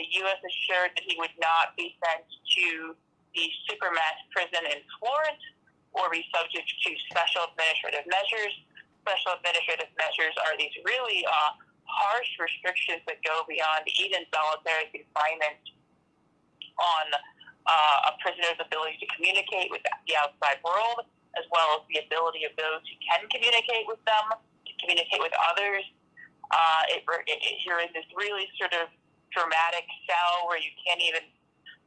The U.S. assured that he would not be sent to the supermax prison in Florence or be subject to special administrative measures. Special administrative measures are these really harsh restrictions that go beyond even solitary confinement on a prisoner's ability to communicate with the outside world, as well as the ability of those who can communicate with them to communicate with others. You're in this really sort of dramatic cell where you can't even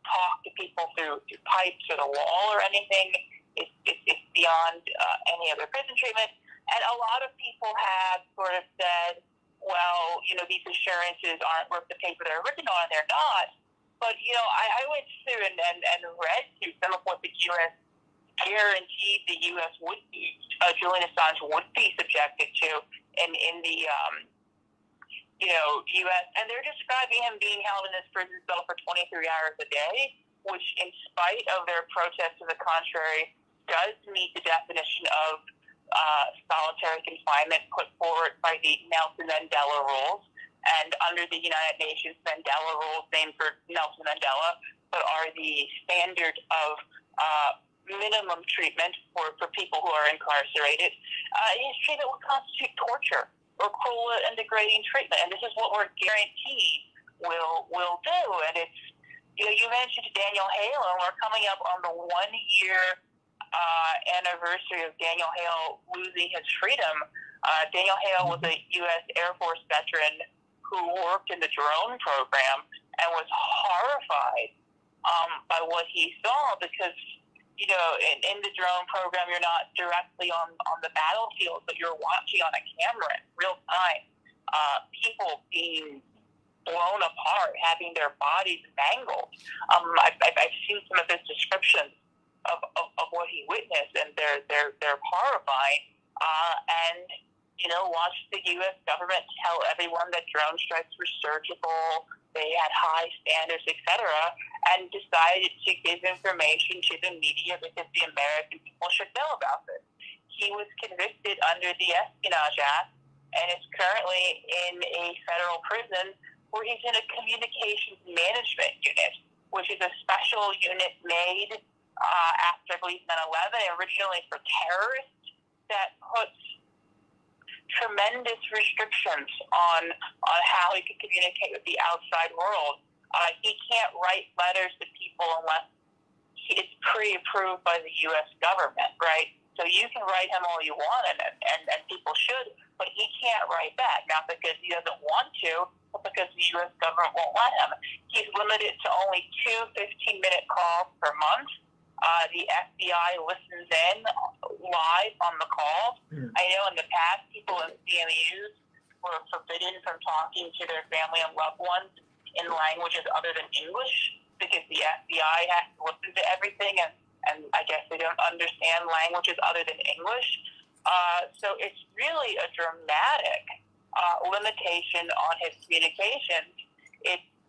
talk to people through pipes or the wall or anything. It's beyond any other prison treatment. And a lot of people have sort of said, well, these assurances aren't worth the paper they're written on, and they're not. But, I went through and read through some of what the U.S. guaranteed the U.S. would be, Julian Assange would be subjected to in the U.S. And they're describing him being held in this prison cell for 23 hours a day, which, in spite of their protests to the contrary, does meet the definition of solitary confinement put forward by the Nelson Mandela rules. And under the United Nations Mandela rules, named for Nelson Mandela, but are the standard of minimum treatment for people who are incarcerated. His treatment will constitute torture or cruel and degrading treatment, and this is what we're guaranteed will do. And it's, you mentioned Daniel Hale, and we're coming up on the 1-year anniversary of Daniel Hale losing his freedom. Daniel Hale was a U.S. Air Force veteran who worked in the drone program and was horrified by what he saw because, in the drone program, you're not directly on the battlefield, but you're watching on a camera in real time. People being blown apart, having their bodies mangled. I've seen some of his descriptions of what he witnessed, and they're horrifying. And watched the U.S. government tell everyone that drone strikes were surgical, they had high standards, etc., and decided to give information to the media because the American people should know about this. He was convicted under the Espionage Act and is currently in a federal prison where he's in a communications management unit, which is a special unit made after, I believe, 9/11, originally for terrorists, that puts tremendous restrictions on how he can communicate with the outside world. He can't write letters to people unless it's pre-approved by the U.S. government, right? So you can write him all you want, and people should, but he can't write back, not because he doesn't want to, but because the U.S. government won't let him. He's limited to only 2 15-minute calls per month. The FBI listens in live on the calls. I know in the past, people in CMUs were forbidden from talking to their family and loved ones in languages other than English because the FBI has to listen to everything, and I guess they don't understand languages other than English. So it's really a dramatic limitation on his communications.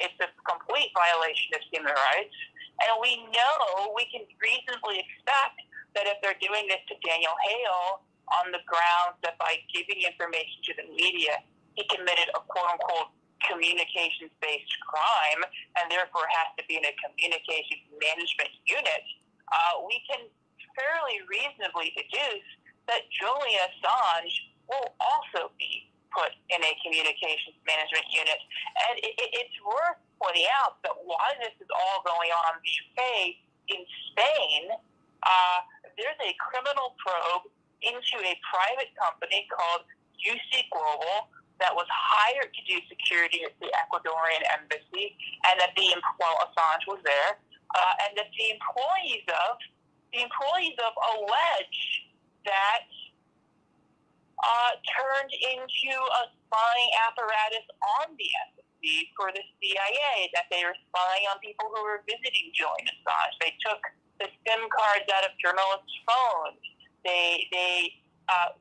It's a complete violation of human rights. And we know, we can reasonably expect that if they're doing this to Daniel Hale on the grounds that by giving information to the media, he committed a quote-unquote communications-based crime and therefore has to be in a communications management unit, we can fairly reasonably deduce that Julian Assange will also be put in a communications management unit. And it's worth pointing out that while this is all going on in the UK, in Spain, there's a criminal probe into a private company called UC Global that was hired to do security at the Ecuadorian embassy, and that Assange was there, and that the employees of allege that turned into a spying apparatus on the embassy for the CIA, that they were spying on people who were visiting Julian Assange. They took the SIM cards out of journalists' phones. They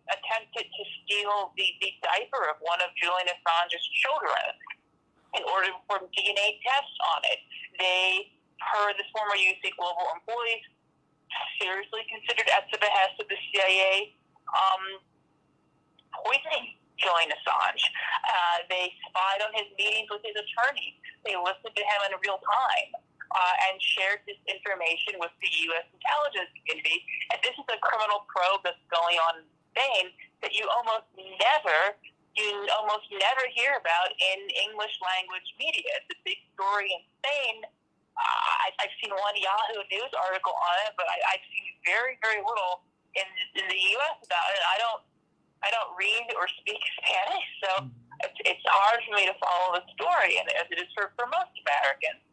attempted to steal the diaper of one of Julian Assange's children in order for DNA tests on it. They, per the former UC Global employees, seriously considered at the behest of the CIA poisoning Julian Assange. They spied on his meetings with his attorney. They listened to him in real time and shared this information with the U.S. intelligence community. And this is a criminal probe that's going on in Spain that you almost never hear about in English language media. It's a big story in Spain. I've seen one Yahoo News article on it, but I've seen very, very little in the U.S. about it. I don't read or speak Spanish, so it's hard for me to follow the story, and as it is for most Americans.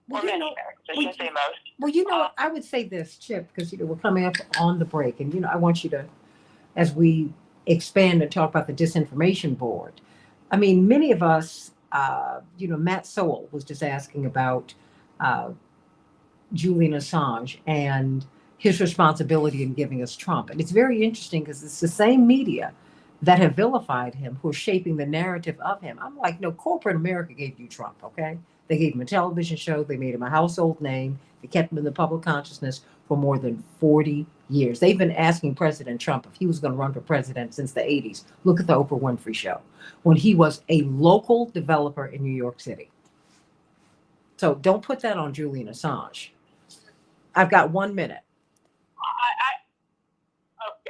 Or many Americans, I shouldn't say most. Well, what, I would say this, Chip, because we're coming up on the break, and I want you to, as we expand and talk about the disinformation board. I mean, many of us, Matt Sowell was just asking about Julian Assange and his responsibility in giving us Trump. And it's very interesting because it's the same media that have vilified him who are shaping the narrative of him. I'm like, no, corporate America gave you Trump, okay? They gave him a television show. They made him a household name. They kept him in the public consciousness for more than 40 years. They've been asking President Trump if he was going to run for president since the 80s. Look at the Oprah Winfrey Show, when he was a local developer in New York City. So don't put that on Julian Assange. I've got 1 minute.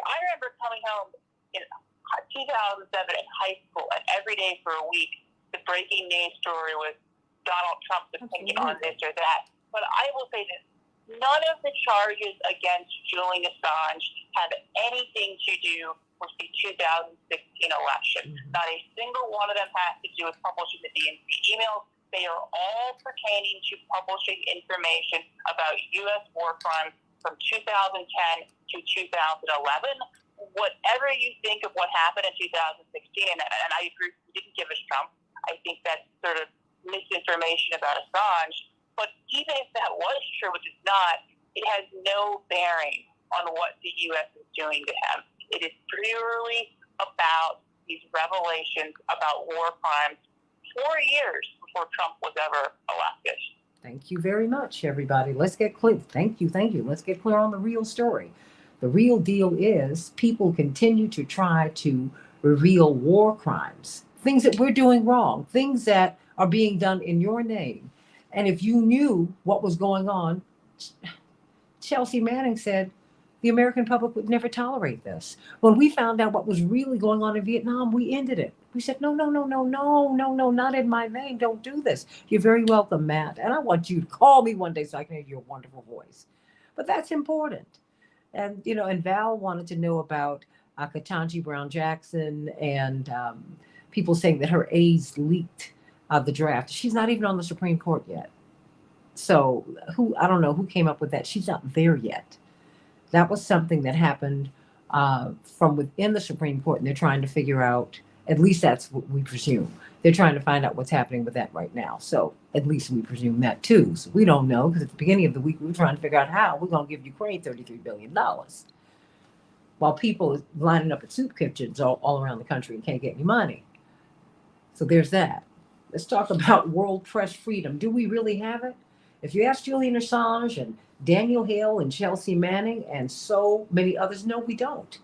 I remember coming home in 2007 in high school, and every day for a week, the breaking news story was Donald Trump's opinion on this or that. But I will say this, none of the charges against Julian Assange have anything to do was the 2016 election. Mm-hmm. Not a single one of them has to do with publishing the DNC emails. They are all pertaining to publishing information about U.S. war crimes from 2010 to 2011. Whatever you think of what happened in 2016, and I agree, we didn't give us Trump. I think that's sort of misinformation about Assange. But even if that was true, which is not, it has no bearing on what the U.S. is doing to him. It is purely about these revelations about war crimes 4 years before Trump was ever elected. Thank you very much, everybody. Let's get clear. Thank you. Let's get clear on the real story. The real deal is people continue to try to reveal war crimes, things that we're doing wrong, things that are being done in your name. And if you knew what was going on, Chelsea Manning said, the American public would never tolerate this. When we found out what was really going on in Vietnam, we ended it. We said, no, not in my name. Don't do this. You're very welcome, Matt. And I want you to call me one day so I can hear your wonderful voice. But that's important. And, and Val wanted to know about Ketanji Brown Jackson and people saying that her aides leaked the draft. She's not even on the Supreme Court yet. So I don't know who came up with that. She's not there yet. That was something that happened from within the Supreme Court, and they're trying to figure out, at least that's what we presume. They're trying to find out what's happening with that right now. So at least we presume that too. So we don't know, because at the beginning of the week, we were trying to figure out how we're going to give Ukraine $33 billion while people are lining up at soup kitchens all around the country and can't get any money. So there's that. Let's talk about world press freedom. Do we really have it? If you ask Julian Assange and Daniel Hale and Chelsea Manning and so many others, no, we don't.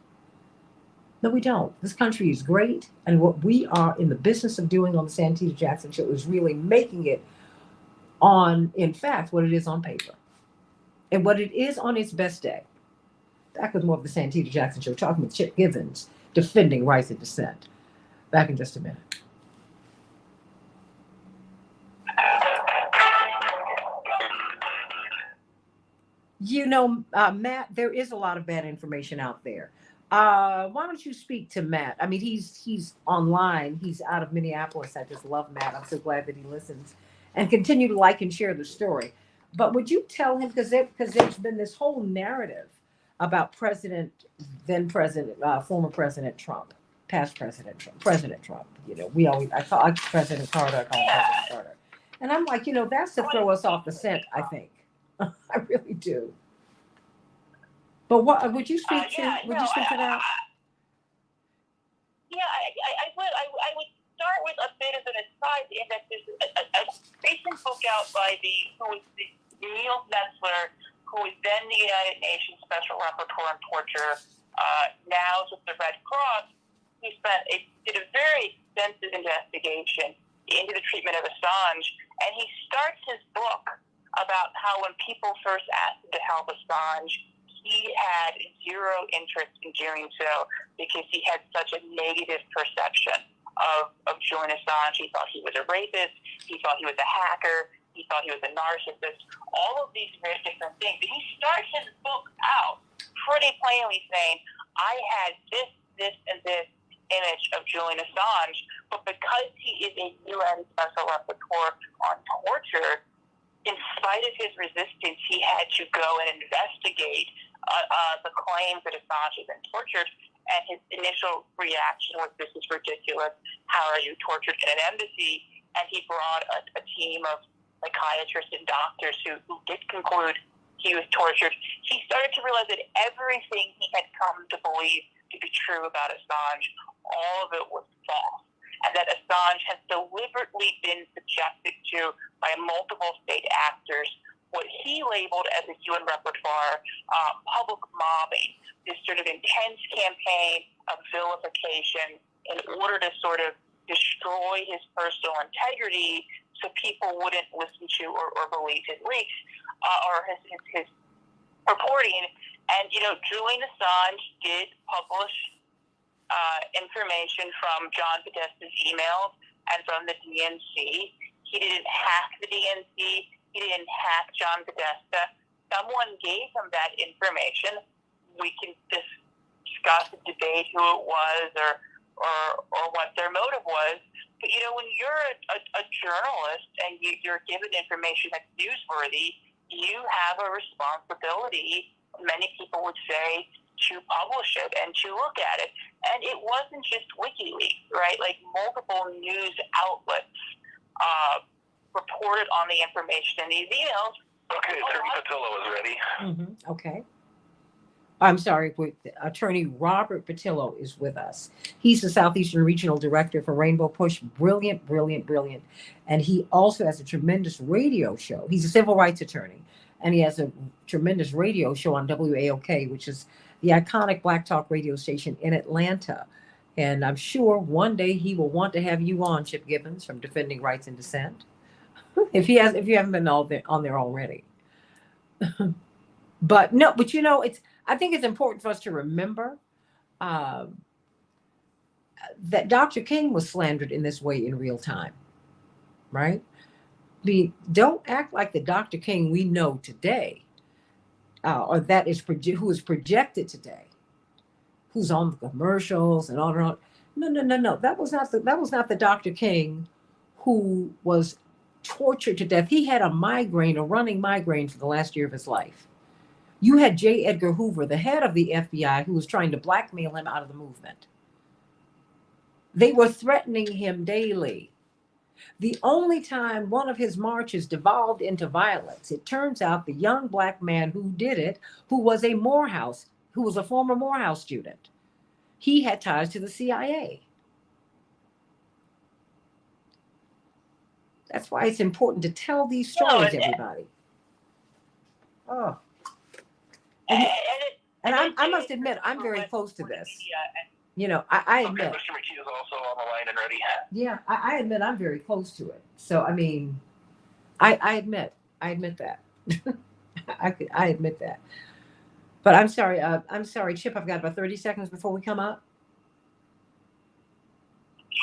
No, we don't. This country is great. And what we are in the business of doing on the Santita Jackson Show is really making it on, in fact, what it is on paper. And what it is on its best day. Back with more of the Santita Jackson Show, talking with Chip Givens, defending rights of dissent. Back in just a minute. Matt, there is a lot of bad information out there. Why don't you speak to Matt? I mean, he's online. He's out of Minneapolis. I just love Matt. I'm so glad that he listens and continue to like and share the story. But would you tell him, because there's been this whole narrative about former President Trump, past President Trump. I call President Carter, I call him President Carter. And I'm like, that's to throw us off the scent, I think. I really do. But what would you speak to? Would you speak to that? Yeah, I would. I would start with a bit of an aside in that there's a recent book out by Neil Metzler, who was then the United Nations Special Rapporteur on Torture, now with the Red Cross. He did a very extensive investigation into the treatment of Assange, and he starts his book about how when people first asked him to help Assange, he had zero interest in doing so because he had such a negative perception of Julian Assange. He thought he was a rapist. He thought he was a hacker. He thought he was a narcissist. All of these very different things. And he starts his book out pretty plainly saying, I had this, and this image of Julian Assange, but because he is a UN Special Rapporteur on torture, in spite of his resistance, he had to go and investigate the claims that Assange had been tortured, and his initial reaction was, this is ridiculous. How are you tortured in an embassy? And he brought a team of psychiatrists and doctors who did conclude he was tortured. He started to realize that everything he had come to believe to be true about Assange, all of it was false, and that Assange has deliberately been subjected to by multiple state actors what he labeled as a UN repertoire public mobbing, this sort of intense campaign of vilification in order to sort of destroy his personal integrity so people wouldn't listen to or believe his leaks or his reporting. And, Julian Assange did publish information from John Podesta's emails and from the DNC. He didn't hack the DNC. He didn't hack John Podesta. Someone gave him that information. We can discuss and debate who it was or what their motive was. But, you know, when you're a journalist and you're given information that's newsworthy, you have a responsibility, many people would say, to publish it and to look at it. And it wasn't just WikiLeaks, right? Like multiple news outlets reported on the information in these emails. Okay, Attorney Patillo is ready. Mm-hmm. Okay. I'm sorry, Attorney Robert Patillo is with us. He's the Southeastern Regional Director for Rainbow Push. Brilliant, brilliant, brilliant. And he also has a tremendous radio show. He's a civil rights attorney, and he has a tremendous radio show on WAOK, which is the iconic Black Talk radio station in Atlanta. And I'm sure one day he will want to have you on, Chip Gibbons, from Defending Rights and Dissent, if you haven't been on there already. But you know, I think it's important for us to remember that Dr. King was slandered in this way in real time, right? Don't act like the Dr. King we know today, or that is who is projected today, who's on the commercials and all that. No. That was not the Dr. King who was tortured to death. He had a running migraine for the last year of his life. You had J. Edgar Hoover, the head of the FBI, who was trying to blackmail him out of the movement. They were threatening him daily. The only time one of his marches devolved into violence, it turns out the young Black man who did it, who was a former Morehouse student, he had ties to the CIA. That's why it's important to tell these stories, everybody. Oh. And I must admit, I'm very close to this. You know, I admit. Okay, Mr. McKee is also on the line and ready. Yeah, I admit I'm very close to it. So, I mean, I admit that. I admit that. But I'm sorry, Chip, I've got about 30 seconds before we come up.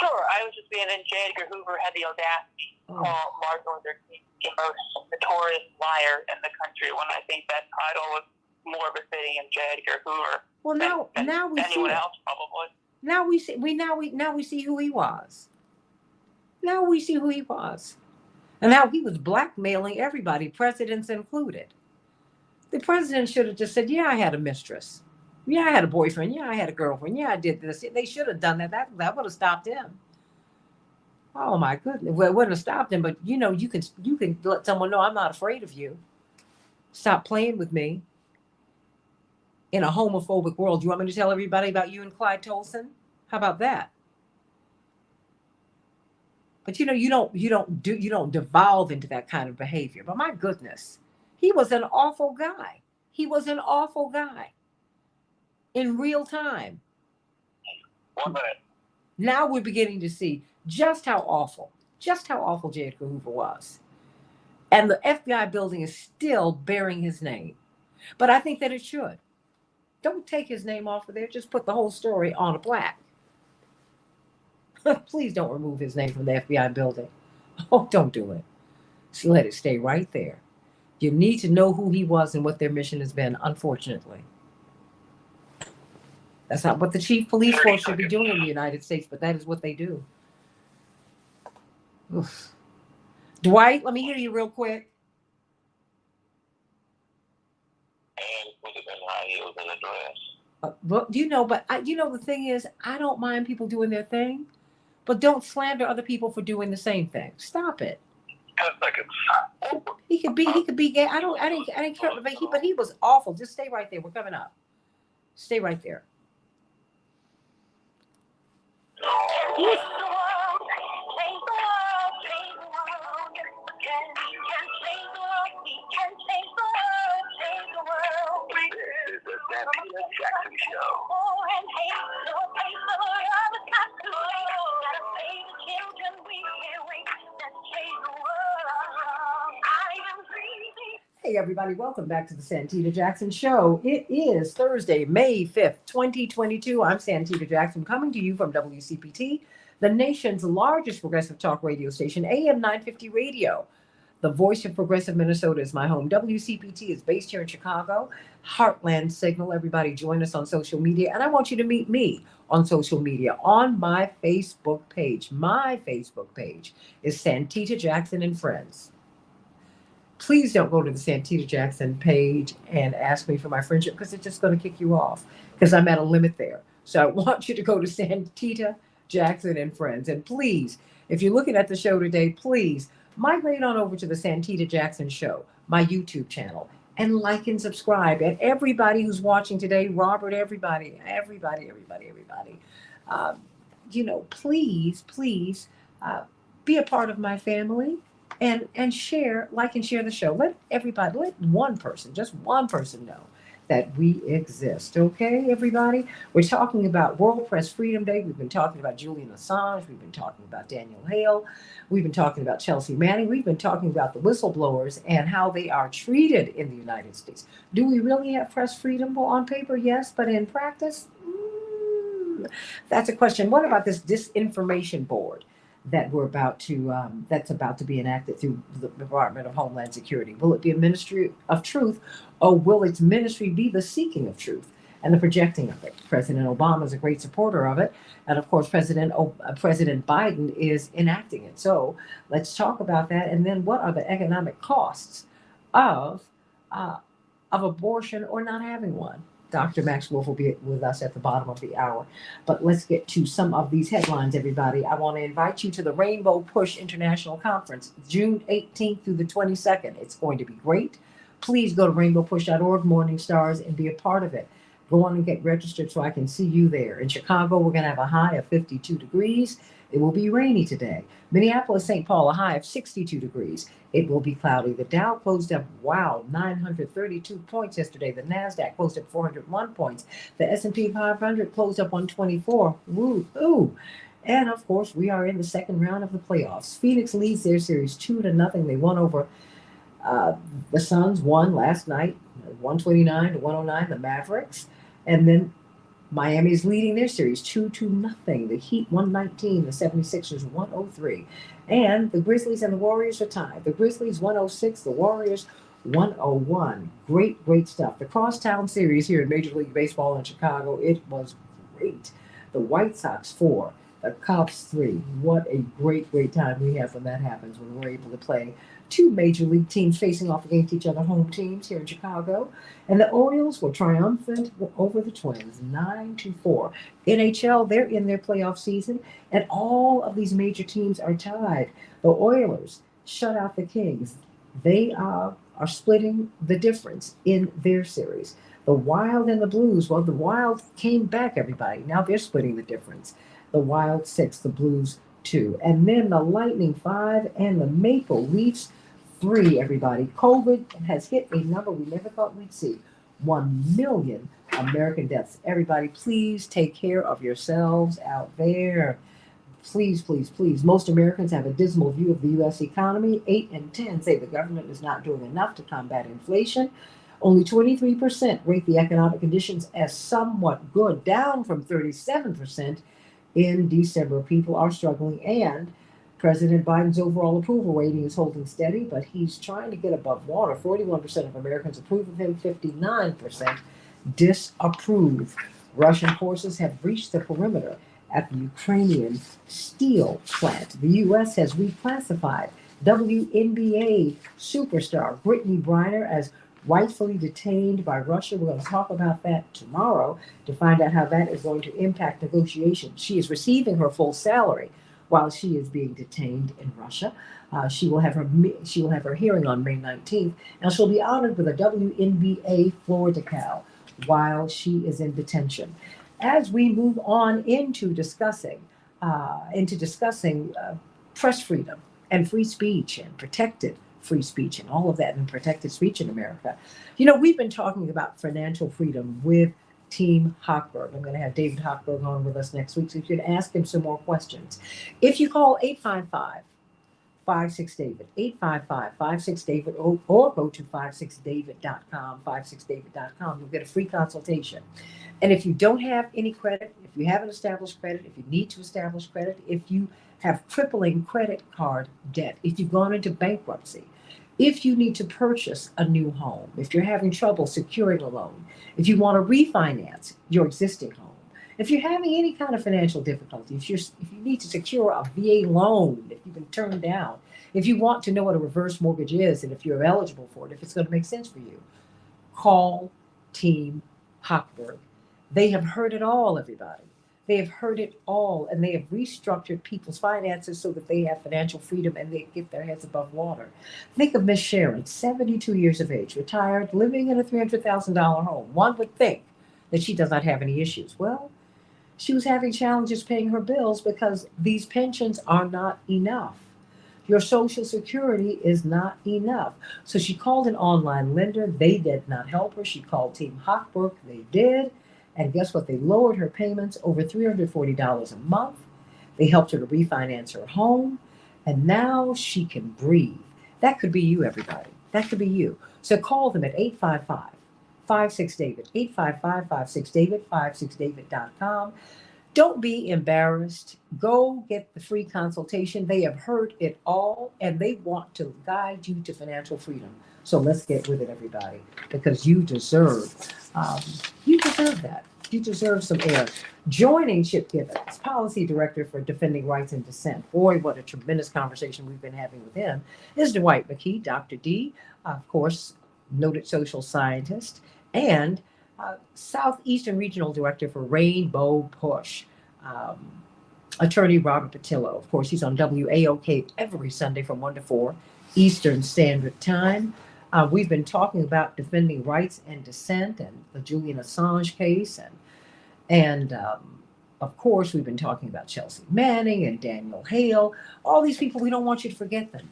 Sure, I was just being in J. Edgar Hoover had the audacity to call Martin Luther King the most notorious liar in the country, when I think that title was more befitting in J. Edgar Hoover. Well, now we see anyone else probably. Now we see who he was. Now we see who he was, and how he was blackmailing everybody, presidents included. The president should have just said, "Yeah, I had a mistress. Yeah, I had a boyfriend. Yeah, I had a girlfriend. Yeah, I did this." They should have done that. That would have stopped him. Oh my goodness! Well, it wouldn't have stopped him, but you know, you can let someone know, I'm not afraid of you. Stop playing with me. In a homophobic world, you want me to tell everybody about you and Clyde Tolson? How about that? But you know, you don't devolve into that kind of behavior. But my goodness, he was an awful guy. He was an awful guy in real time. 1 minute. Now we're beginning to see just how awful J. Edgar Hoover was. And the FBI building is still bearing his name. But I think that it should. Don't take his name off of there. Just put the whole story on a plaque. Please don't remove his name from the FBI building. Oh, don't do it. So let it stay right there. You need to know who he was and what their mission has been, unfortunately. That's not what the chief police force should be doing in the United States, but that is what they do. Oof. Dwight, let me hear you real quick. And was it in high heels and a dress? Well, the thing is, I don't mind people doing their thing, but don't slander other people for doing the same thing. Stop it. 10 seconds. He could be gay. I didn't care, but he was awful. Just stay right there. We're coming up. Stay right there. Santita Jackson Show. Hey everybody, welcome back to the Santita Jackson Show. It is Thursday, May 5th, 2022. I'm Santita Jackson, coming to you from WCPT, the nation's largest progressive talk radio station, AM 950 Radio. The voice of progressive Minnesota is my home. WCPT is based here in Chicago. Heartland Signal. Everybody join us on social media. And I want you to meet me on social media on my Facebook page. My Facebook page is Santita Jackson and Friends. Please don't go to the Santita Jackson page and ask me for my friendship because it's just going to kick you off because I'm at a limit there. So I want you to go to Santita Jackson and Friends. And please, if you're looking at the show today, please migrate on over to the Santita Jackson Show, my YouTube channel, and like and subscribe. And everybody who's watching today, Robert, everybody, uh, please be a part of my family and share, like and share the show. Let everybody, let one person, just one person know that we exist. Okay, everybody? We're talking about World Press Freedom Day. We've been talking about Julian Assange. We've been talking about Daniel Hale. We've been talking about Chelsea Manning. We've been talking about the whistleblowers and how they are treated in the United States. Do we really have press freedom? Well, on paper, yes, but in practice, that's a question. What about this disinformation board that we're about to that's about to be enacted through the Department of Homeland Security? Will it be a ministry of truth, or will its ministry be the seeking of truth and the projecting of it? President Obama is a great supporter of it, and of course, President Biden is enacting it. So let's talk about that. And then, what are the economic costs of abortion or not having one? Dr. Max Wolf will be with us at the bottom of the hour. But let's get to some of these headlines, everybody. I want to invite you to the Rainbow Push International Conference, June 18th through the 22nd. It's going to be great. Please go to rainbowpush.org, Morning Stars, and be a part of it. Go on and get registered so I can see you there. In Chicago, we're going to have a high of 52 degrees. It will be rainy today. Minneapolis, St. Paul, a high of 62 degrees. It will be cloudy. The Dow closed up, 932 points yesterday. The NASDAQ closed up 401 points. The S&P 500 closed up 124. Woo, ooh. And of course, we are in the second round of the playoffs. Phoenix leads their series 2-0. They won over the Suns, won last night, 129-109, the Mavericks. And then Miami's leading their series 2-0. The Heat 119, the 76ers 103. And the Grizzlies and the Warriors are tied. The Grizzlies 106, the Warriors 101. Great stuff. The Crosstown series here in Major League Baseball in Chicago, it was great. The White Sox 4, the Cubs 3. What a great time we have when that happens, when we're able to play two Major League teams facing off against each other, home teams here in Chicago. And the Orioles were triumphant over the Twins, 9-4. NHL, they're in their playoff season, and all of these major teams are tied. The Oilers shut out the Kings. They are splitting the difference in their series. The Wild and the Blues, well, the Wild came back, everybody. Now they're splitting the difference. The Wild 6, the Blues 2. And then the Lightning 5 and the Maple Leafs 3, everybody. COVID has hit a number we never thought we'd see. 1 million American deaths. Everybody, please take care of yourselves out there. Please. Most Americans have a dismal view of the U.S. economy. 8 in 10 say the government is not doing enough to combat inflation. Only 23% rate the economic conditions as somewhat good, down from 37% in December. People are struggling, and President Biden's overall approval rating is holding steady, but he's trying to get above water. 41% of Americans approve of him, 59% disapprove. Russian forces have breached the perimeter at the Ukrainian steel plant. The U.S. has reclassified WNBA superstar Brittany Griner as rightfully detained by Russia. We're going to talk about that tomorrow to find out how that is going to impact negotiations. She is receiving her full salary while she is being detained in Russia. She will have her hearing on May 19th, and she'll be honored with a WNBA floor decal while she is in detention. As we move on into discussing press freedom and free speech and protected free speech and all of that and protected speech in America, we've been talking about financial freedom with Team Hochberg. I'm going to have David Hochberg on with us next week, so you can ask him some more questions. If you call 855-56-DAVID, 855-56-DAVID, or go to 56david.com, 56david.com, you'll get a free consultation. And if you don't have any credit, if you haven't established credit, if you need to establish credit, if you have crippling credit card debt, if you've gone into bankruptcy, If you need to purchase a new home, if you're having trouble securing a loan, if you want to refinance your existing home, if you're having any kind of financial difficulty, if you need to secure a VA loan, if you've been turned down, if you want to know what a reverse mortgage is and if you're eligible for it, if it's going to make sense for you, call Team Hochberg. They have heard it all, everybody. They have heard it all, and they have restructured people's finances so that they have financial freedom and they get their heads above water. Think of Miss Sharon, 72 years of age, retired, living in a $300,000 home. One would think that she does not have any issues. Well, she was having challenges paying her bills because these pensions are not enough. Your Social Security is not enough. So she called an online lender. They did not help her. She called Team Hochberg. They did. And guess what? They lowered her payments over $340 a month. They helped her to refinance her home. And now she can breathe. That could be you, everybody. That could be you. So call them at 855 56 David, 855 56 David, 56david.com. Don't be embarrassed. Go get the free consultation. They have heard it all and they want to guide you to financial freedom. So let's get with it, everybody, because you deserve that. You deserve some air. Joining Chip Gibbons, Policy Director for Defending Rights and Dissent. Boy, what a tremendous conversation we've been having with him. Is Dwight McKee, Dr. D, of course, noted social scientist, and Southeastern Regional Director for Rainbow Push, Attorney Robert Patillo. Of course, he's on WAOK every Sunday from 1 to 4 Eastern Standard Time. We've been talking about defending rights and dissent and the Julian Assange case. And of course, we've been talking about Chelsea Manning and Daniel Hale. All these people, we don't want you to forget them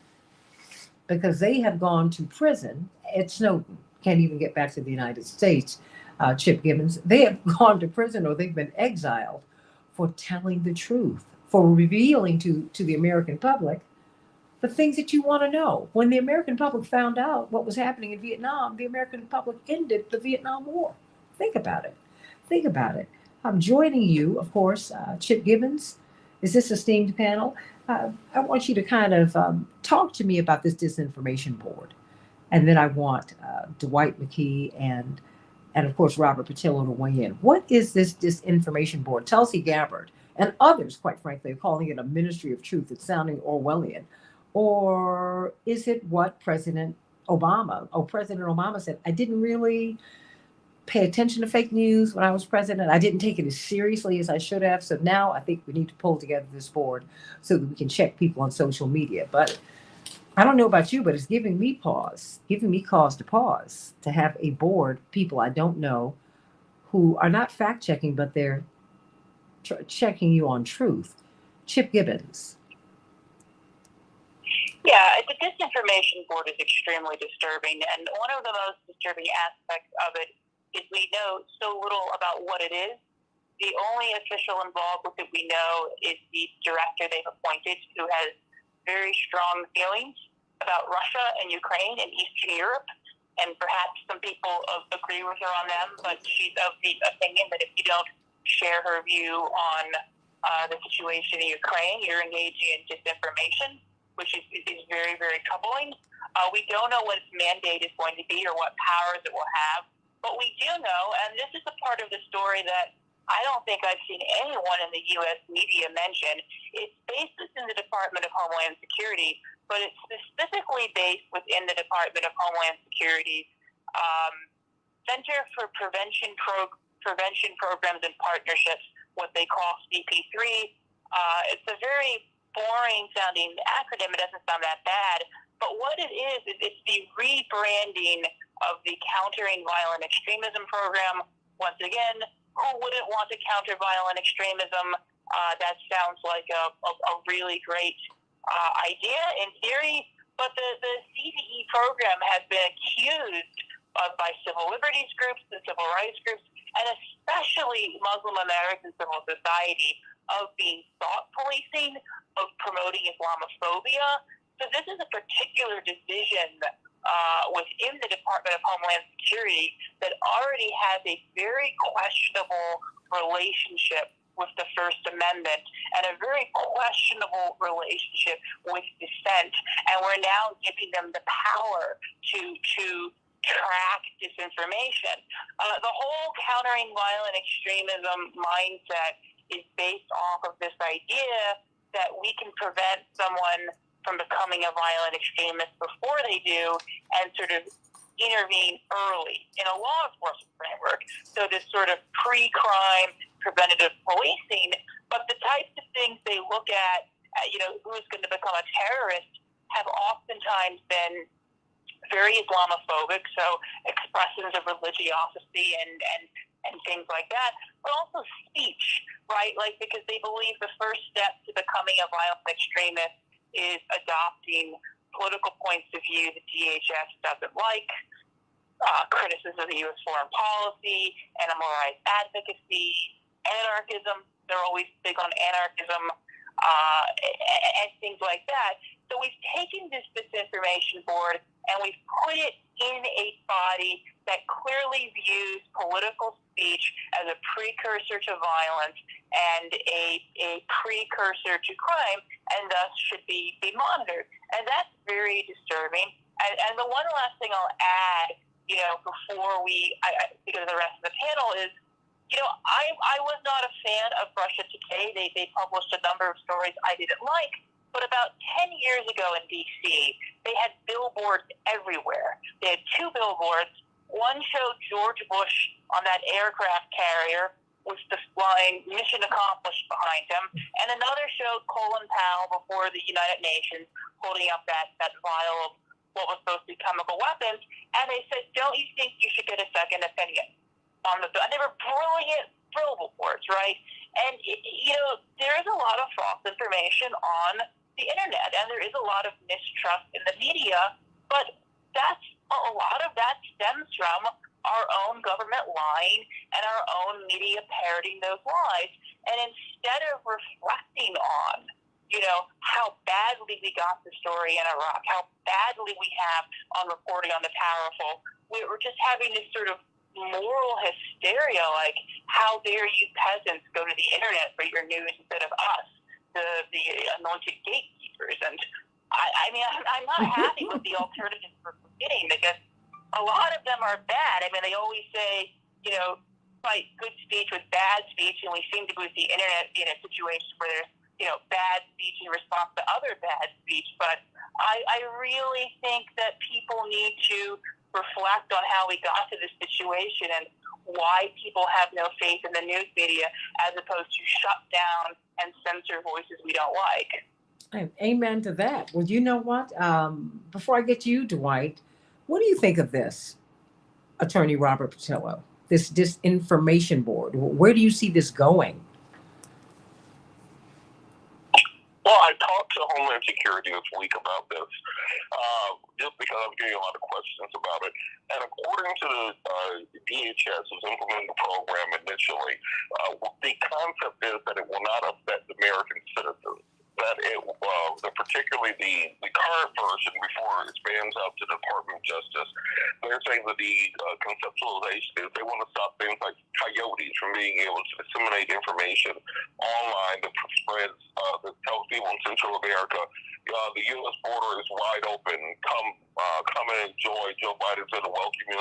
because they have gone to prison at Snowden. Can't even get back to the United States. Chip Gibbons, they have gone to prison or they've been exiled for telling the truth, for revealing to the American public the things that you want to know. When the American public found out what was happening in Vietnam, the American public ended the Vietnam War. Think about it. Think about it. I'm joining you, of course, Chip Gibbons. Is this esteemed panel? I want you to kind of talk to me about this disinformation board. And then I want Dwight McKee and of course, Robert Patillo to weigh in. What is this disinformation board? Tulsi Gabbard and others, quite frankly, are calling it a ministry of truth. It's sounding Orwellian. Or is it what President Obama said? I didn't really pay attention to fake news when I was president. I didn't take it as seriously as I should have. So now I think we need to pull together this board so that we can check people on social media. But I don't know about you, but it's giving me cause to pause, to have a board, people I don't know, who are not fact checking, but they're checking you on truth. Chip Gibbons. Yeah, the disinformation board is extremely disturbing, and one of the most disturbing aspects of it is we know so little about what it is. The only official involved with it we know is the director they've appointed, who has very strong feelings about Russia and Ukraine and Eastern Europe, and perhaps some people agree with her on them, but she's of the opinion that if you don't share her view on the situation in Ukraine, you're engaging in disinformation, which is very, very troubling. We don't know what its mandate is going to be or what powers it will have, but we do know, and this is a part of the story that I don't think I've seen anyone in the U.S. media mention. It's based within the Department of Homeland Security, but it's specifically based within the Department of Homeland Security's Center for Prevention Programs and Partnerships, what they call CP3. It's a very boring-sounding acronym. It doesn't sound that bad, but what it is it's the rebranding of the Countering Violent Extremism program. Once again, who wouldn't want to counter violent extremism? That sounds like a really great idea in theory, but the CVE program has been accused by civil liberties groups and civil rights groups, and especially Muslim American civil society, of being thought policing, of promoting Islamophobia. So this is a particular division within the Department of Homeland Security that already has a very questionable relationship with the First Amendment and a very questionable relationship with dissent. And we're now giving them the power to track disinformation. The whole countering violent extremism mindset is based off of this idea that we can prevent someone from becoming a violent extremist before they do and sort of intervene early in a law enforcement framework. So this sort of pre-crime preventative policing, but the types of things they look at, who's going to become a terrorist, have oftentimes been very Islamophobic, so expressions of religiosity and things like that, but also speech, right? Like, because they believe the first step to becoming a violent extremist is adopting political points of view the DHS doesn't like, criticism of the U.S. foreign policy, animal rights advocacy, anarchism. They're always big on anarchism, and things like that. So we've taken this disinformation board and we've put it in a body that clearly views political speech as a precursor to violence and a precursor to crime, and thus should be monitored. And that's very disturbing. And the one last thing I'll add, before because of the rest of the panel is, I was not a fan of Russia Today. They published a number of stories I didn't like. But about 10 years ago in D.C., they had billboards everywhere. They had 2 billboards. One showed George Bush on that aircraft carrier with the line "Mission Accomplished" behind him, and another showed Colin Powell before the United Nations holding up that vial of what was supposed to be chemical weapons. And they said, "Don't you think you should get a second opinion on the?" And they were brilliant billboards, right? And there is a lot of false information on the internet, and there is a lot of mistrust in the media, but a lot of that stems from our own government lying and our own media parroting those lies. And instead of reflecting on, how badly we got the story in Iraq, how badly we have on reporting on the powerful, we're just having this sort of moral hysteria, like, how dare you peasants go to the internet for your news instead of us, the anointed gatekeepers. And I'm not happy with the alternatives for getting, because a lot of them are bad. They always say, fight good speech with bad speech, and we seem to, with the internet, be in a situation where there's, bad speech in response to other bad speech. But I really think that people need to reflect on how we got to this situation and why people have no faith in the news media, as opposed to shut down and censor voices we don't like. Amen to that. Well, you know what? Before I get to you, Dwight, what do you think of this, Attorney Robert Patillo, this disinformation board? Where do you see this going? Well, I talked to Homeland Security this week about this, just because I was getting a lot of questions about it. And according to the DHS, who's implementing the program initially, the concept is that it will not affect American citizens. That particularly the current version, before it spans out to the Department of Justice, they're saying that the conceptualization is they want to stop things like coyotes from being able to disseminate information online that spreads, that tells people in Central America, the U.S. border is wide open. Come and enjoy. Joe Biden said, welcome you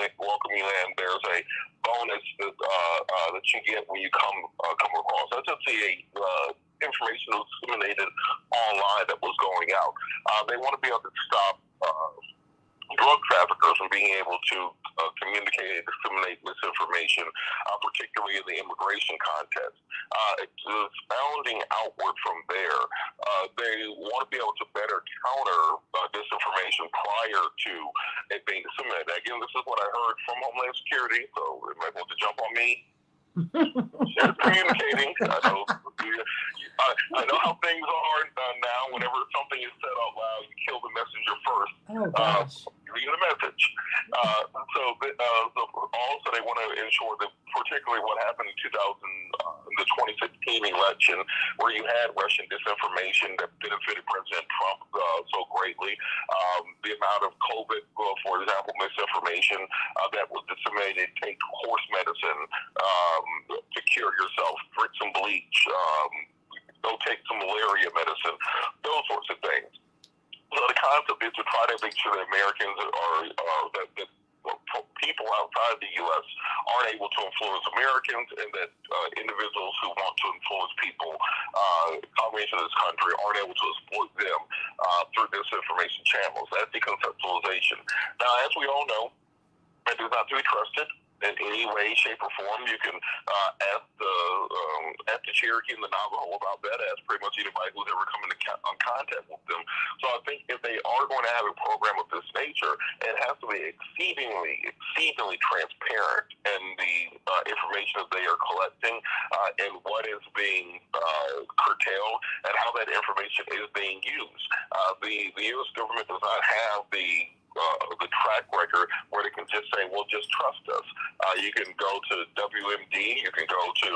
land. There's a bonus that you get when you come across. That's just the information that was disseminated online that was going out. They want to be able to stop drug traffickers from being able to communicate and disseminate misinformation, particularly in the immigration context. It's expounding outward from there. They want to be able to better counter disinformation prior to it being disseminated. Again, this is what I heard from Homeland Security, so they might want to jump on me. Communicating. I know how things are now. Whenever something is said out loud, you kill the messenger first. Oh, gosh. you the message. So also they want to ensure that, particularly what happened in the 2016 election, where you had Russian disinformation that benefited President Trump so greatly. The amount of COVID, for example, misinformation that was disseminated. Take horse medicine to cure yourself. Drink some bleach. Go take some malaria medicine. Those sorts of things. So the concept is to try to make sure that Americans that people outside the U.S. aren't able to influence Americans, and that individuals who want to influence people coming into this country aren't able to exploit them through disinformation channels. That's the conceptualization. Now, as we all know, it is not to be trusted in any way, shape, or form. You can ask the Cherokee and the Navajo about that, as pretty much anybody who's ever come into contact with them. So I think if they are going to have a program of this nature, it has to be exceedingly transparent in the information that they are collecting, and what is being curtailed, and how that information is being used. The U.S. government does not have the track record where they can just say, well, just trust us. You can go to WMD, you can go to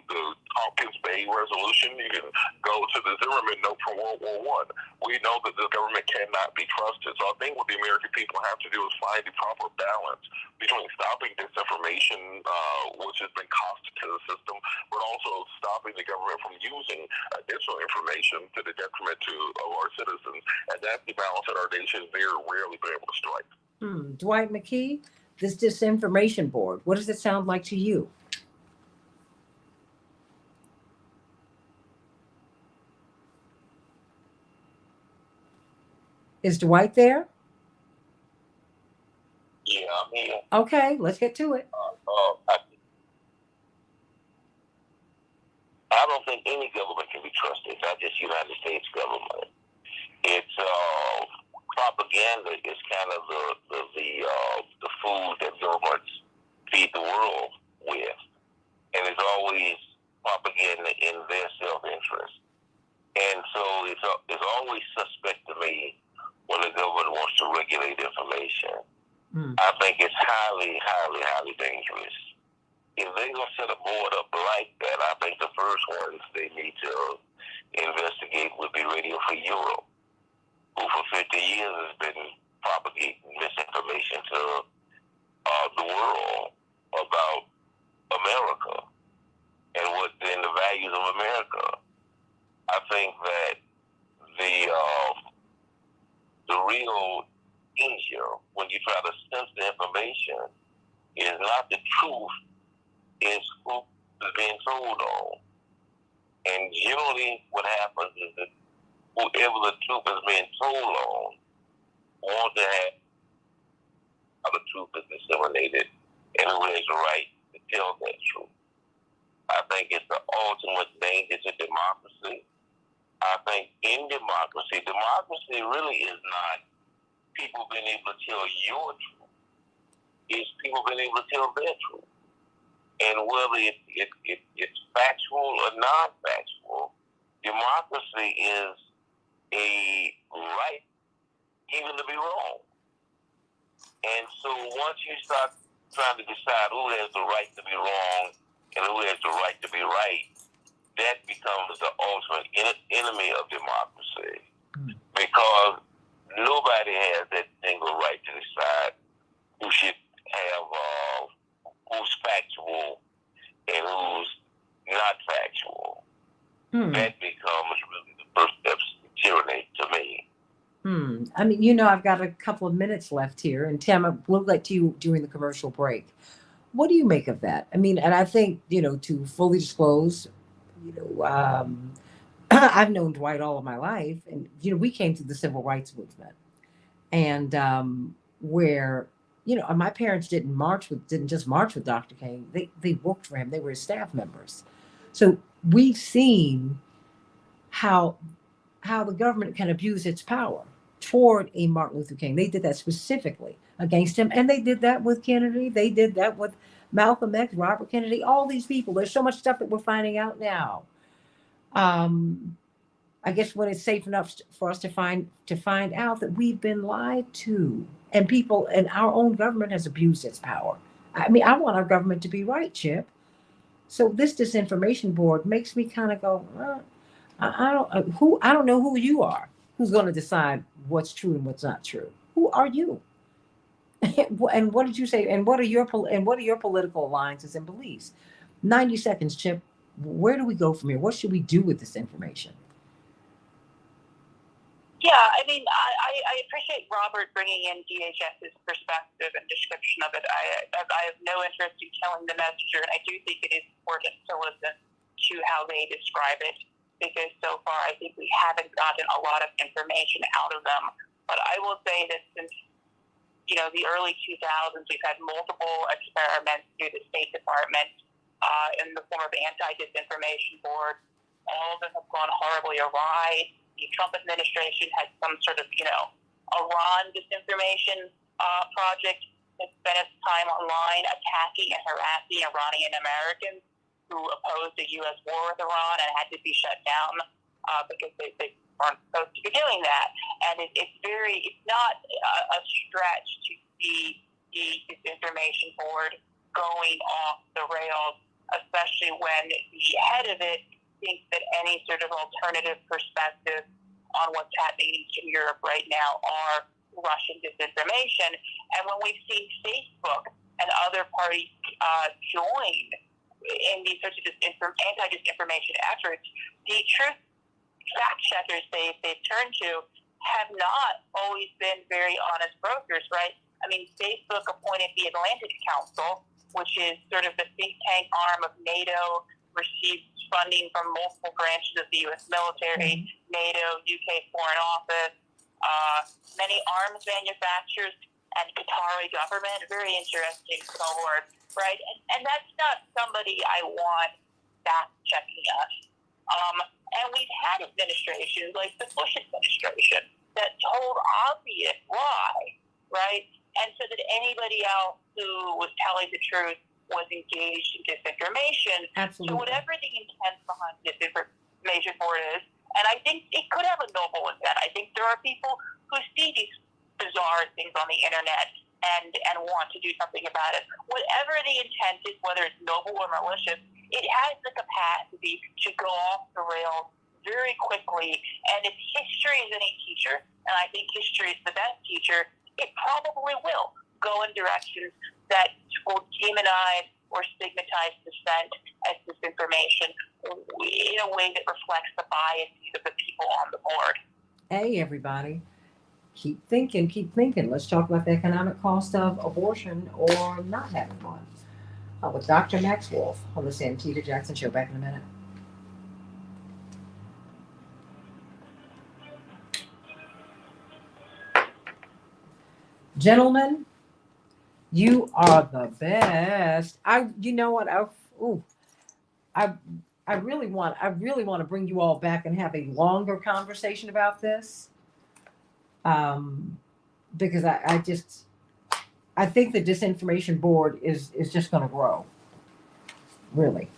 the Tompkins Bay Resolution, you can go to the Zimmerman Note from World War I. We know that the government cannot be trusted. So I think what the American people have to do is find the proper balance between stopping disinformation, which has been costed to the system, but also stopping the government from using additional information to the detriment of our citizens. And that's the balance that our nation is very rarely been able to strike. Dwight McKee, this disinformation board, what does it sound like to you? Is Dwight there? Yeah, I'm here. Okay, let's get to it. I don't think any government can be trusted, not just United States government. It's propaganda is kind of the food that governments feed the world with, and it's always propaganda in their self-interest. And so it's always suspect to me when the government wants to regulate information. I think it's highly, highly, highly dangerous. If they're going to set a board up like that, I think the first ones they need to investigate would be Radio Free Europe, who for 50 years has been propagating misinformation to the world about America and the values of America. I think that the real danger when you try to censor information is not the truth, it's who is being told on. And generally what happens is that whoever the truth is being told on wants to have how the truth is disseminated and who has the right to tell that truth. I think it's the ultimate danger to democracy. I think in democracy really is not people being able to tell your truth. It's people being able to tell their truth. And whether it's factual or non-factual, democracy is a right even to be wrong. And so once you start trying to decide who has the right to be wrong and who has the right to be right, that becomes the ultimate enemy of democracy. Because nobody has that single right to decide who should have, who's factual and who's not factual. That becomes really the first step to tyranny to me. I mean, I've got a couple of minutes left here, and Tim, we'll let you during the commercial break. What do you make of that? I mean, and I think, to fully disclose, I've known Dwight all of my life, and, we came through the civil rights movement, and where, my parents didn't just march with Dr. King. They worked for him. They were his staff members. So we've seen how the government can abuse its power toward a Martin Luther King. They did that specifically against him, and they did that with Kennedy. They did that with Malcolm X, Robert Kennedy, all these people. There's so much stuff that we're finding out now. I guess when it's safe enough for us to find out that we've been lied to, and people and our own government has abused its power. I mean, I want our government to be right, Chip. So this disinformation board makes me kind of go, I don't I don't know who you are. Who's going to decide what's true and what's not true? Who are you? And what did you say? And what are your political alliances and beliefs? 90 seconds, Chip. Where do we go from here? What should we do with this information? Yeah, I mean, I appreciate Robert bringing in DHS's perspective and description of it. I have no interest in killing the messenger, and I do think it is important to listen to how they describe it, because so far I think we haven't gotten a lot of information out of them. But I will say that since the early 2000s, we've had multiple experiments through the State Department in the form of anti-disinformation boards. All of them have gone horribly awry. The Trump administration had some sort of, Iran disinformation project that spent its time online attacking and harassing Iranian Americans who opposed a U.S. war with Iran and had to be shut down because they weren't supposed to be doing that. And it's not a stretch to see the disinformation board going off the rails, especially when the head of it thinks that any sort of alternative perspective on what's happening in Eastern Europe right now are Russian disinformation. And when we've seen Facebook and other parties join in these sorts of anti-disinformation efforts, the truth fact checkers they've turned to have not always been very honest brokers, right? I mean, Facebook appointed the Atlantic Council, which is sort of the think tank arm of NATO, received funding from multiple branches of the U.S. military, NATO, UK Foreign Office, many arms manufacturers, and Qatari government. Very interesting cohort, right? And that's not somebody I want fact-checking us. And we've had administrations like the Bush administration that told obvious lie, right? And so that anybody else who was telling the truth was engaged in disinformation. Absolutely. So whatever the intent behind disinformation board is, and I think it could have a noble intent. I think there are people who see these bizarre things on the internet and want to do something about it. Whatever the intent is, whether it's noble or malicious, it has the capacity to go off the rails very quickly. And if history is any teacher, and I think history is the best teacher, it probably will go in directions that will demonize or stigmatize dissent as disinformation in a way that reflects the biases of the people on the board. Hey, everybody. Keep thinking. Let's talk about the economic cost of abortion or not having one. With Dr. Max Wolf on the Santita Jackson Show. Back in a minute. Gentlemen, you are the best. You know what? I really want to bring you all back and have a longer conversation about this. Because I think the disinformation board is just going to grow, really,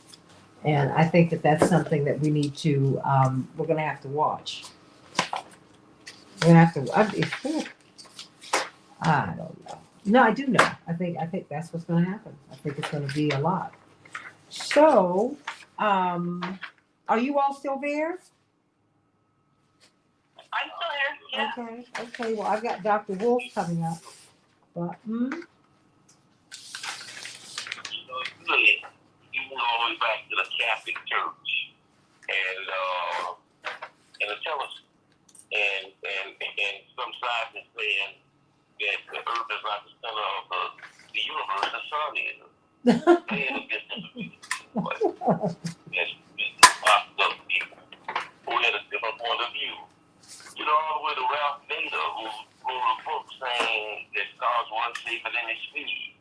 and I think that's something that we need to we're going to have to watch. We're going to have to. I don't know. No, I do know. I think that's what's going to happen. I think it's going to be a lot. So, are you all still there? I'm still here. Yeah. Okay. Well, I've got Dr. Wolf coming up. But, Really, you went all the way back to the Catholic Church, and tell us, and some scientists saying that the Earth is not the center of the universe, the sun is. They had a distance, but that's possible people who had a different point of view. You know, all the way to Ralph Nader, who wrote a book saying that cars weren't safer than his speed,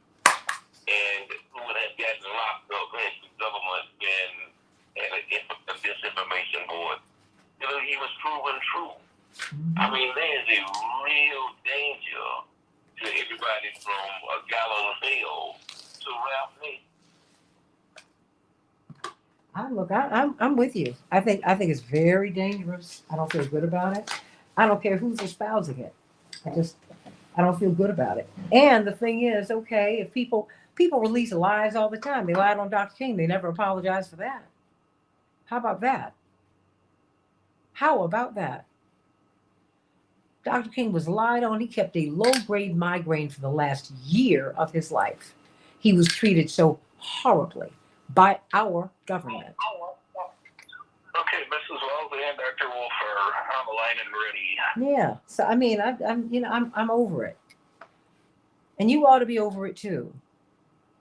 and who would have gotten locked up had the government been a disinformation board. You know, he was proven true. I mean, there's a real danger to everybody from Galileo to Ralph Nader. I'm with you. I think it's very dangerous. I don't feel good about it. I don't care who's espousing it. I don't feel good about it. And the thing is, okay, if people release lies all the time. They lied on Dr. King. They never apologized for that. How about that? How about that? Dr. King was lied on. He kept a low grade migraine for the last year of his life. He was treated so horribly by our government. Okay, Mrs. Wells and Dr. Wolf are on the line and ready. Yeah. So I mean, I'm over it, and you ought to be over it too.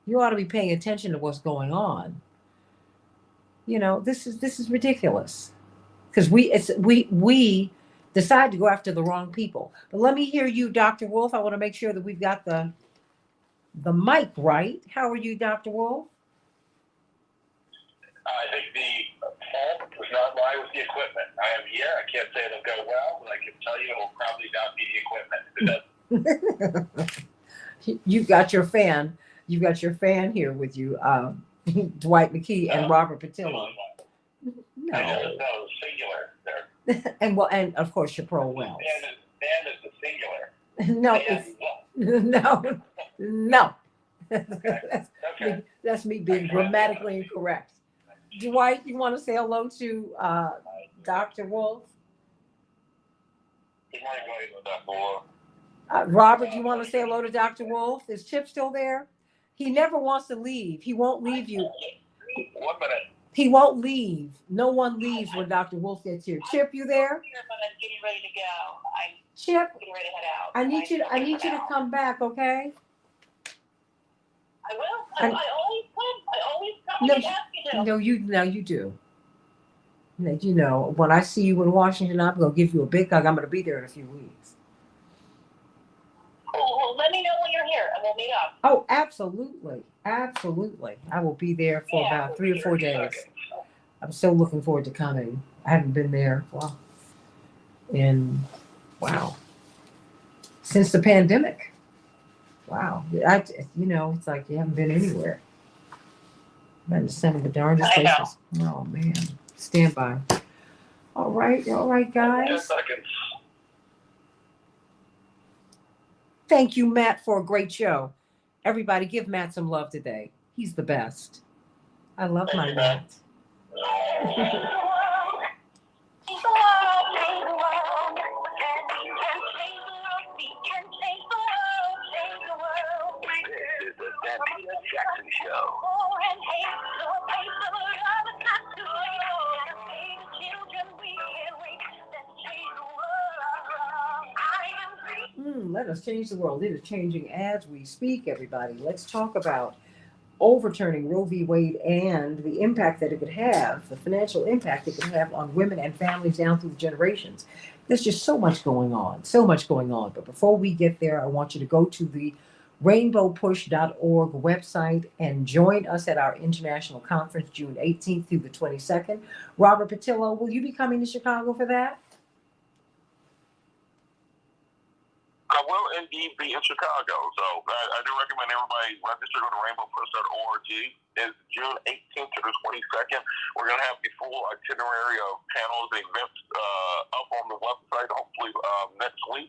You ought to be paying attention to what's going on. This is ridiculous because we decide to go after the wrong people. But let me hear you, Dr. Wolf. I want to make sure that we've got the mic right. How are you, Dr. Wolf? I think the fault does not lie with the equipment. I am here. I can't say it'll go well, but I can tell you it will probably not be the equipment. It does. You've got your fan. You've got your fan here with you, Dwight McKee and Robert Patillo. No. No, singular there. and of course Chaparral Wells. Dan is the singular. No, Dan, no. Okay. That's me being grammatically incorrect. Dwight, you want to say hello to Dr. Wolf? Good morning, Dr. Wolf. Robert, you want to say hello to Dr. Wolf? Is Chip still there? He never wants to leave. He won't leave you. 1 minute. He won't leave. No one leaves when Dr. Wolf gets here. Chip, you there? I'm getting ready to go. I'm Chip, getting ready to head out. I need you to come back, okay? I will. I always come. I always come. No, when you ask me to. No, you do. When I see you in Washington, I'm gonna give you a big hug. I'm gonna be there in a few weeks. Well, let me know when you're here, and we'll meet up. Oh, absolutely, absolutely. I will be there for about 3 or 4 days. I'm so looking forward to coming. I haven't been there since the pandemic. Wow, it's like you haven't been anywhere. Been to some of the darndest places. Oh man, stand by. All right, guys. 10 seconds. Thank you, Matt, for a great show. Everybody, give Matt some love today. He's the best. I love my Matt. This is the Santita Jackson Show. Let us change the world. It is changing as we speak, everybody. Let's talk about overturning Roe v. Wade and the impact that it could have, the financial impact it could have on women and families down through the generations. There's just so much going on. But before we get there, I want you to go to the rainbowpush.org website and join us at our international conference June 18th through the 22nd. Robert Patillo, will you be coming to Chicago for that? I will indeed be in Chicago, so I do recommend everybody register. Go to rainbowpush.org. It's June 18th to the 22nd. We're going to have the full itinerary of panels and events up on the website, hopefully next week.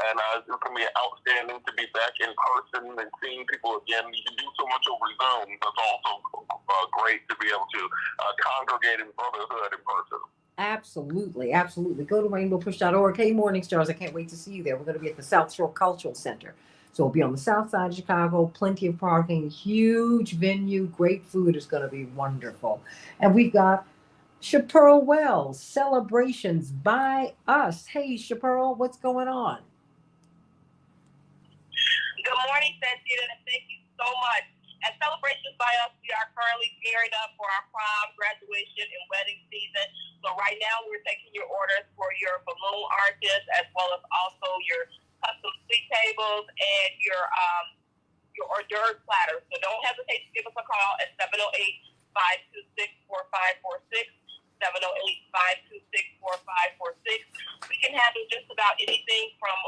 And it's going to be outstanding to be back in person and seeing people again. You can do so much over Zoom. That's also great to be able to congregate in brotherhood in person. Absolutely. Go to rainbowpush.org. Hey, Morning Stars, I can't wait to see you there. We're going to be at the South Shore Cultural Center. So we'll be on the south side of Chicago, plenty of parking, huge venue, great food. It's going to be wonderful. And we've got Chaparral Wells, Celebrations by Us. Hey, Chaparral, what's going on? Good morning, Santita, and thank you so much. At Celebrations by Us, we are currently gearing up for our prom, graduation, and wedding season. So right now, we're taking your orders for your balloon arches, as well as also your custom sweet tables and your hors d'oeuvre platters. So don't hesitate to give us a call at 708-526-4546. 708-526-4546. We can handle just about anything from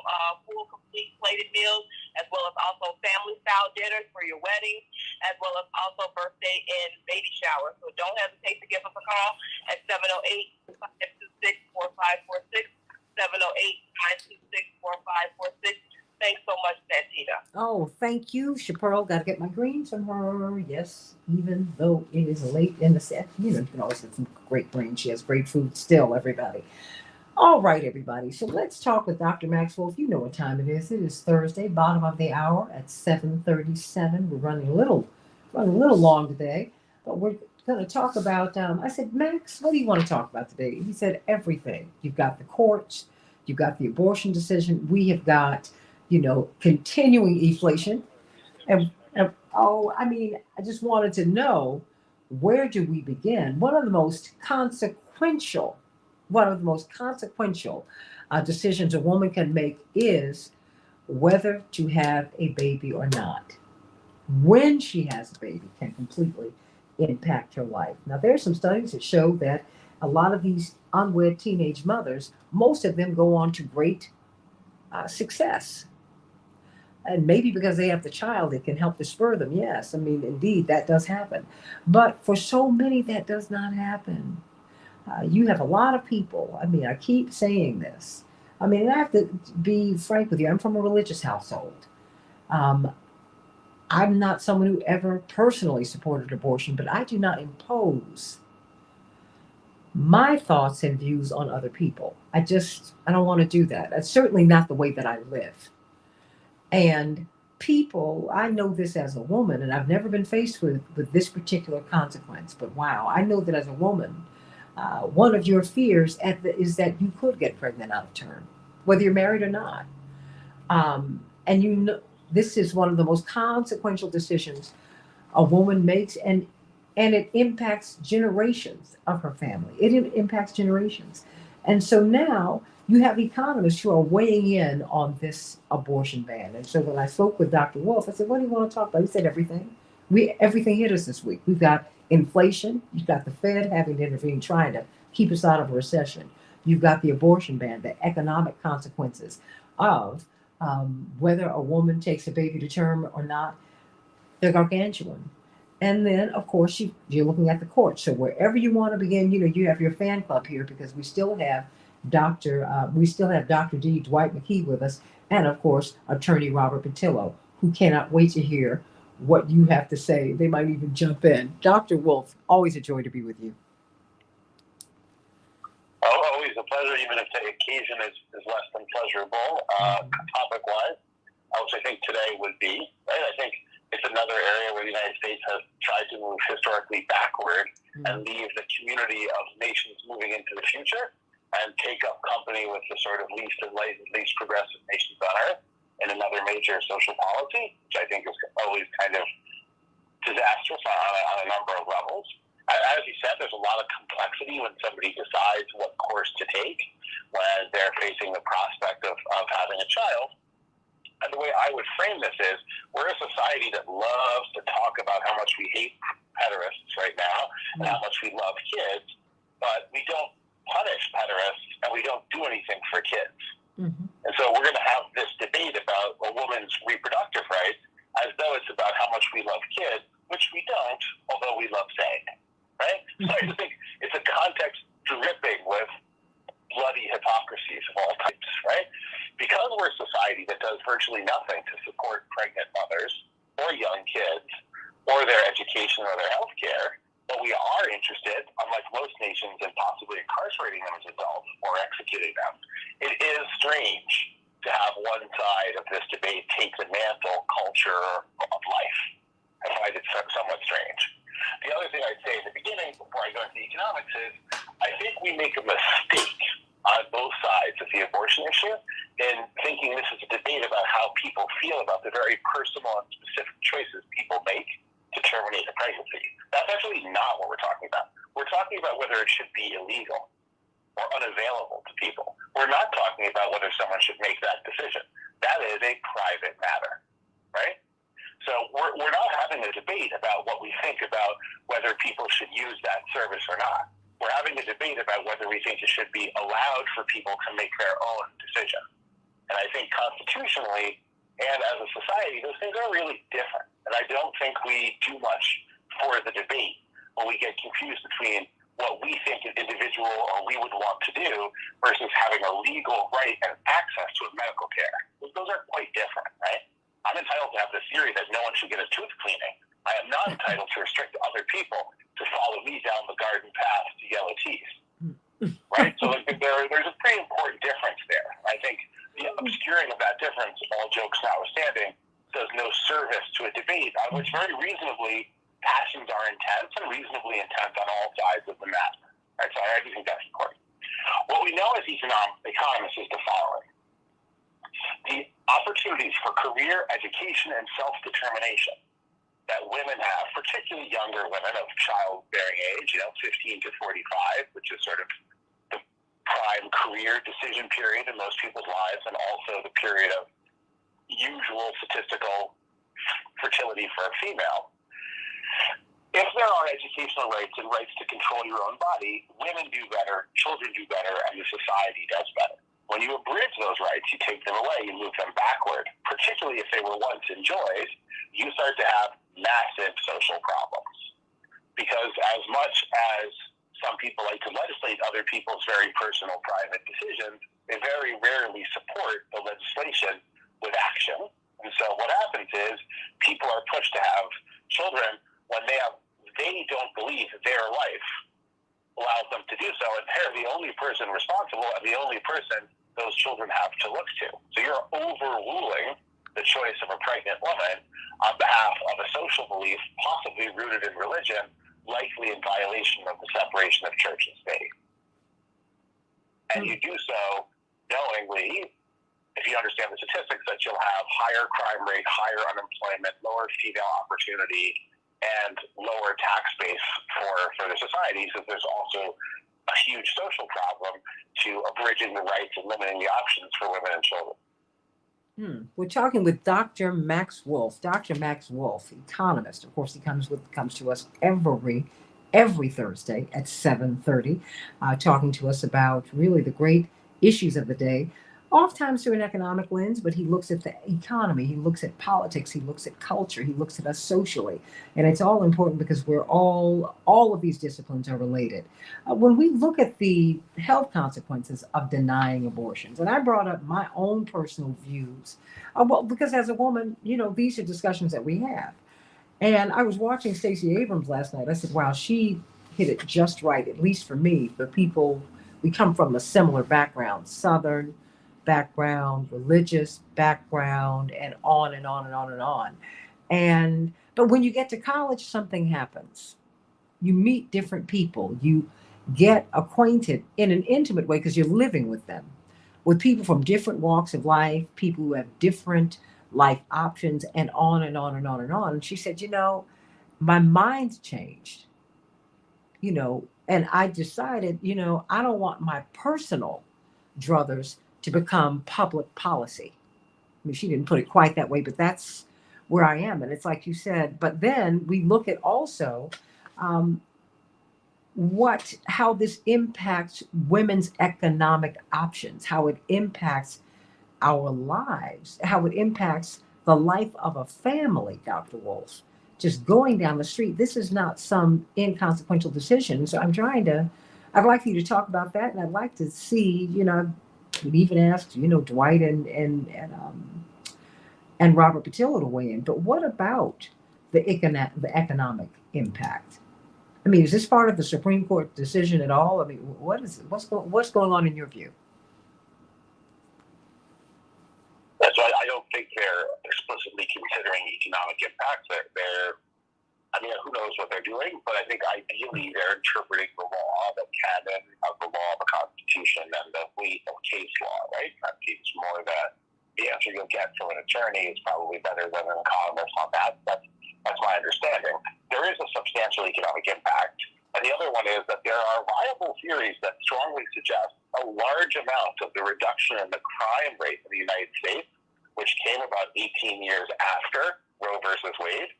full, complete plated meals, as well as also family-style dinners for your wedding, as well as also also birthday and baby shower. So don't hesitate to give us a call at 708-526-4546, 708-526-4546. Thanks so much, Santita. Oh, thank you, Chaparral. Got to get my greens from her. Yes, even though it is late in the set, you can always get some great greens. She has great food still, everybody. All right, everybody. So let's talk with Dr. Maxwell. If you know what time it is Thursday, bottom of the hour at 7:37. We're running a little long today, but we're going to talk about. I said, Max, what do you want to talk about today? He said everything. You've got the courts, you've got the abortion decision. We have got, continuing inflation, and I just wanted to know, where do we begin? One of the most consequential decisions a woman can make is whether to have a baby or not. When she has a baby can completely impact her life. Now, there are some studies that show that a lot of these unwed teenage mothers, most of them go on to great success. And maybe because they have the child, it can help to spur them. Yes, indeed, that does happen. But for so many, that does not happen. You have a lot of people. I keep saying this. I have to be frank with you. I'm from a religious household. I'm not someone who ever personally supported abortion, but I do not impose my thoughts and views on other people. I don't want to do that. That's certainly not the way that I live. And people, I know this as a woman, and I've never been faced with this particular consequence, but wow, I know that as a woman, one of your fears is that you could get pregnant out of term, whether you're married or not. And this is one of the most consequential decisions a woman makes, and it impacts generations of her family. It impacts generations. And so now you have economists who are weighing in on this abortion ban. And so when I spoke with Dr. Wolf, I said, what do you want to talk about? He said, everything. Everything hit us this week. We've got inflation. You've got the Fed having to intervene, trying to keep us out of a recession. You've got the abortion ban, the economic consequences of whether a woman takes a baby to term or not. They're gargantuan. And then, of course, you're looking at the courts. So wherever you want to begin, you have your fan club here, because we still have Dr. D. Dwight McKee with us, and of course, Attorney Robert Patillo, who cannot wait to hear what you have to say. They might even jump in. Dr. Wolf, always a joy to be with you. Oh, always a pleasure, even if the occasion is less than pleasurable. Topic-wise, which I think today would be, right? I think it's another area where the United States has tried to move historically backward and leave the community of nations moving into the future and take up company with the sort of least enlightened, least progressive nations on earth in another major social policy, which I think is always kind of disastrous on a number of levels. As you said, there's a lot of complexity when somebody decides what course to take when they're facing the prospect of having a child. And the way I would frame this is, we're a society that loves to talk about how much we hate pederasts right now and how much we love kids, but we don't punish pederasts and we don't do anything for kids. Mm-hmm. And so we're going to have this debate about a woman's reproductive rights as though it's about how much we love kids, which we don't, although we love saying it, right? Mm-hmm. So I just think it's a context dripping with bloody hypocrisies of all types, right? Because we're a society that does virtually nothing to support pregnant mothers or young kids or their education or their health care, but we are interested, unlike most nations, in possibly incarcerating them as adults or executing them. It is strange to have one side of this debate take the mantle culture of life. I find it somewhat strange. The other thing I'd say at the beginning, before I go into the economics, is I think we make a mistake on both sides of the abortion issue in thinking this is a debate about how people feel about the very personal and specific choices people make to terminate a pregnancy. That's actually not what we're talking about. We're talking about whether it should be illegal or unavailable to people. We're not talking about whether someone should make that decision. That is a private matter, right? So we're not having a debate about what we think about whether people should use that service or not. We're having a debate about whether we think it should be allowed for people to make their own decision. And I think constitutionally and as a society, those things are really different. And I don't think we do much the debate when we get confused between what we think an individual or we would want to do versus having a legal right and access to medical care. Those are quite different, right? I'm entitled to have the theory that no one should get a tooth cleaning. I am not entitled to restrict other people to follow me down the garden path to yellow teeth, right? So there's a pretty important difference there. I think the obscuring of that difference, all jokes notwithstanding, does no service to a debate on which very reasonably passions are intense and reasonably intense on all sides of the matter. Right? So I do think that's important. What we know as economists is the following. The opportunities for career, education, and self-determination that women have, particularly younger women of childbearing age, 15 to 45, which is sort of the prime career decision period in most people's lives, and also the period of usual statistical fertility for a female. If there are educational rights and rights to control your own body, women do better, children do better, and the society does better. When you abridge those rights, you take them away, you move them backward, particularly if they were once enjoyed, you start to have massive social problems. Because as much as some people like to legislate other people's very personal, private decisions, they very rarely support the legislation with action. And so what happens is people are pushed to have children when they don't believe their life allows them to do so, and they're the only person responsible and the only person those children have to look to. So you're overruling the choice of a pregnant woman on behalf of a social belief, possibly rooted in religion, likely in violation of the separation of church and state. And you do so knowingly, if you understand the statistics, that you'll have higher crime rate, higher unemployment, lower female opportunity, and lower tax base for the society, so there's also a huge social problem to abridging the rights and limiting the options for women and children. We're talking with Dr. Max Wolf. Dr. Max Wolf, economist. Of course, he comes to us every Thursday at 7:30, talking to us about really the great issues of the day. Oftentimes through an economic lens, but he looks at the economy, he looks at politics, he looks at culture, he looks at us socially. And it's all important because we're all of these disciplines are related. When we look at the health consequences of denying abortions, and I brought up my own personal views, because as a woman, these are discussions that we have. And I was watching Stacey Abrams last night. I said, wow, she hit it just right, at least for me, for people, we come from a similar background, Southern background, religious background, and on and on and on and on. But when you get to college, something happens. You meet different people. You get acquainted in an intimate way because you're living with them, with people from different walks of life, people who have different life options, and on and on and on and on. And she said, my mind's changed, and I decided, I don't want my personal druthers to become public policy. I mean, she didn't put it quite that way, but that's where I am. And it's like you said, but then we look at also how this impacts women's economic options, how it impacts our lives, how it impacts the life of a family, Dr. Wolf. Just going down the street, this is not some inconsequential decision. So I'd like for you to talk about that. And I'd like to see, we'd even ask, Dwight and Robert Patillo to weigh in. But what about the economic impact? I mean, is this part of the Supreme Court decision at all? I mean, what's going on in your view? So I don't think they're explicitly considering economic impacts. Who knows what they're doing, but I think ideally they're interpreting the law, the canon of the law, the Constitution, and the weight of case law, right? That seems more that the answer you'll get from an attorney is probably better than an economist on that. That's my understanding. There is a substantial economic impact. And the other one is that there are viable theories that strongly suggest a large amount of the reduction in the crime rate in the United States, which came about 18 years after Roe versus Wade,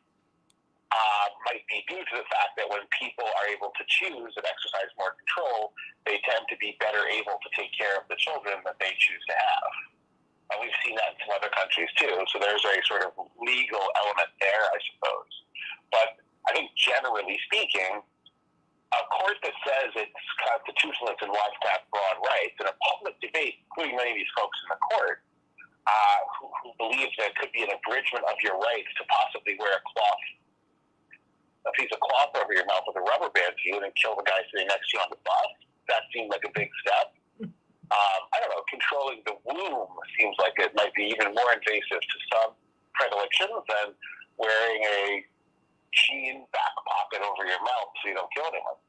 might be due to the fact that when people are able to choose and exercise more control, they tend to be better able to take care of the children that they choose to have. And we've seen that in some other countries too. So there's a sort of legal element there, I suppose. But I think generally speaking, a court that says it's constitutional, it's in life to have broad rights, and a public debate, including many of these folks in the court, who believe there could be an abridgment of your rights to possibly wear a piece of cloth over your mouth with a rubber band to you and then kill the guy sitting next to you on the bus. That seemed like a big step. I don't know, controlling the womb seems like it might be even more invasive to some predilections than wearing a jean back pocket over your mouth so you don't kill anyone.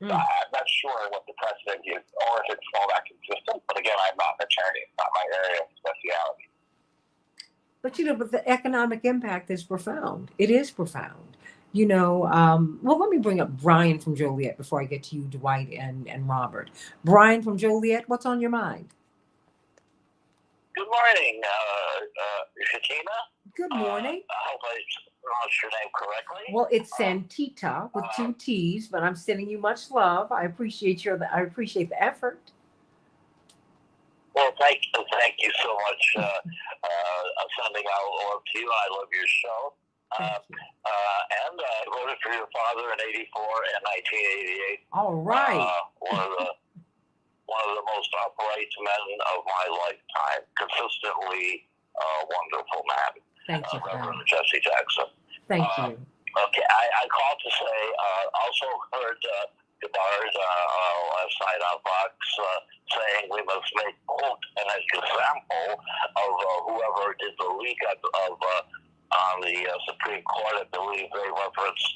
I'm not sure what the precedent is or if it's all that consistent, but again, I'm not an attorney. It's not my area of speciality. But, but the economic impact is profound. It is profound. Well, let me bring up Brian from Joliet before I get to you, Dwight and Robert. Brian from Joliet, what's on your mind? Good morning, Santita. Good morning. I hope I pronounced your name correctly. Well, it's Santita with 2 T's, but I'm sending you much love. I appreciate the effort. Well, thank you so much. I'm sending out love to you. I love your show. And I voted for your father in '84 and 1988. All right. One of the most upright men of my lifetime. Consistently wonderful man. Thank you, Reverend Jesse Jackson. Thank you. Okay, I called to say, also heard DeBarge last night on Fox saying we must make, quote, an example of whoever did the leak on the Supreme Court. I believe they referenced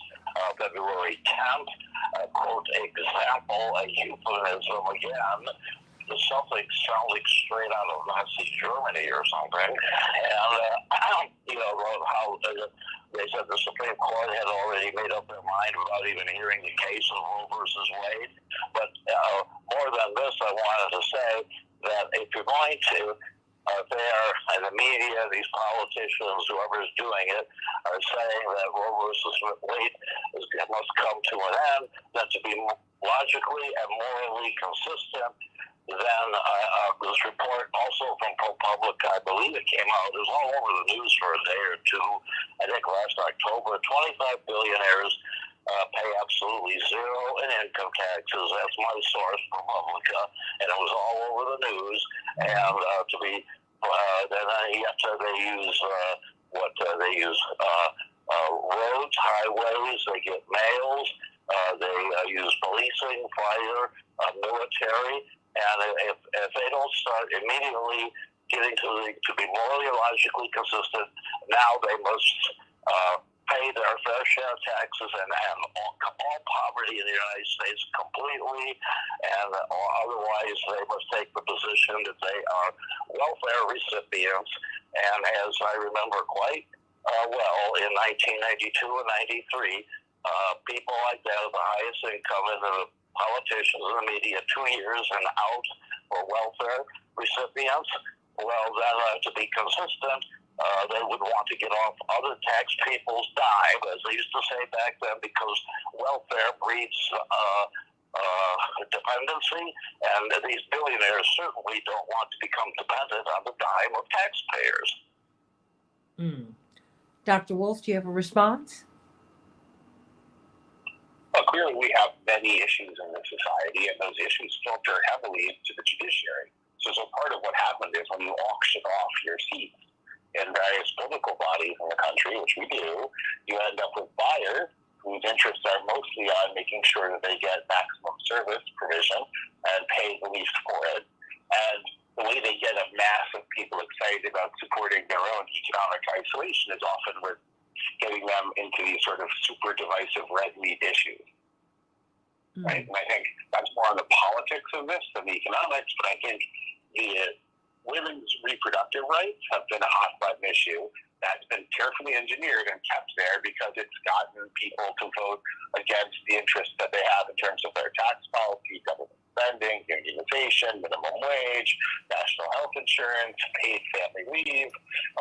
February 10th. Quote, example, a euphemism again. Something sounds like straight out of Nazi Germany or something. And, how they said the Supreme Court had already made up their mind without even hearing the case of Roe versus Wade. But more than this, I wanted to say that if you're going to, in the media, these politicians, whoever's doing it, are saying that Roe versus Wade must come to an end, then to be logically and morally consistent, then this report also from ProPublica, I believe it came out, it was all over the news for a day or two, I think last October, 25 billionaires pay absolutely zero in income taxes. That's my source, ProPublica, and it was all over the news. And then after they use roads, highways, they get mails, they use policing, fire, military. And if they don't start immediately getting to be morally and logically consistent, now they must pay their fair share of taxes and all poverty in the United States completely, and otherwise they must take the position that they are welfare recipients. And as I remember quite well, in 1992 and 93, people like that with the highest income and the politicians in the media, 2 years and out for welfare recipients. Well, then to be consistent, they would want to get off other tax people's dime, as they used to say back then, because welfare breeds dependency, and these billionaires certainly don't want to become dependent on the dime of taxpayers. Dr. Wolf, do you have a response? Well, clearly we have many issues in this society, and those issues filter heavily into the judiciary. So part of what happened is when you auction off your seats in various political bodies in the country, which we do, you end up with buyers whose interests are mostly on making sure that they get maximum service provision and pay the least for it. And the way they get a mass of people excited about supporting their own economic isolation is often with getting them into these sort of super divisive red meat issues. Right? And I think that's more on the politics of this than the economics, but I think the women's reproductive rights have been a hot button issue that's been carefully engineered and kept there because it's gotten people to vote against the interests that they have in terms of their tax policy, government spending, unionization, minimum wage, national health insurance, paid family leave,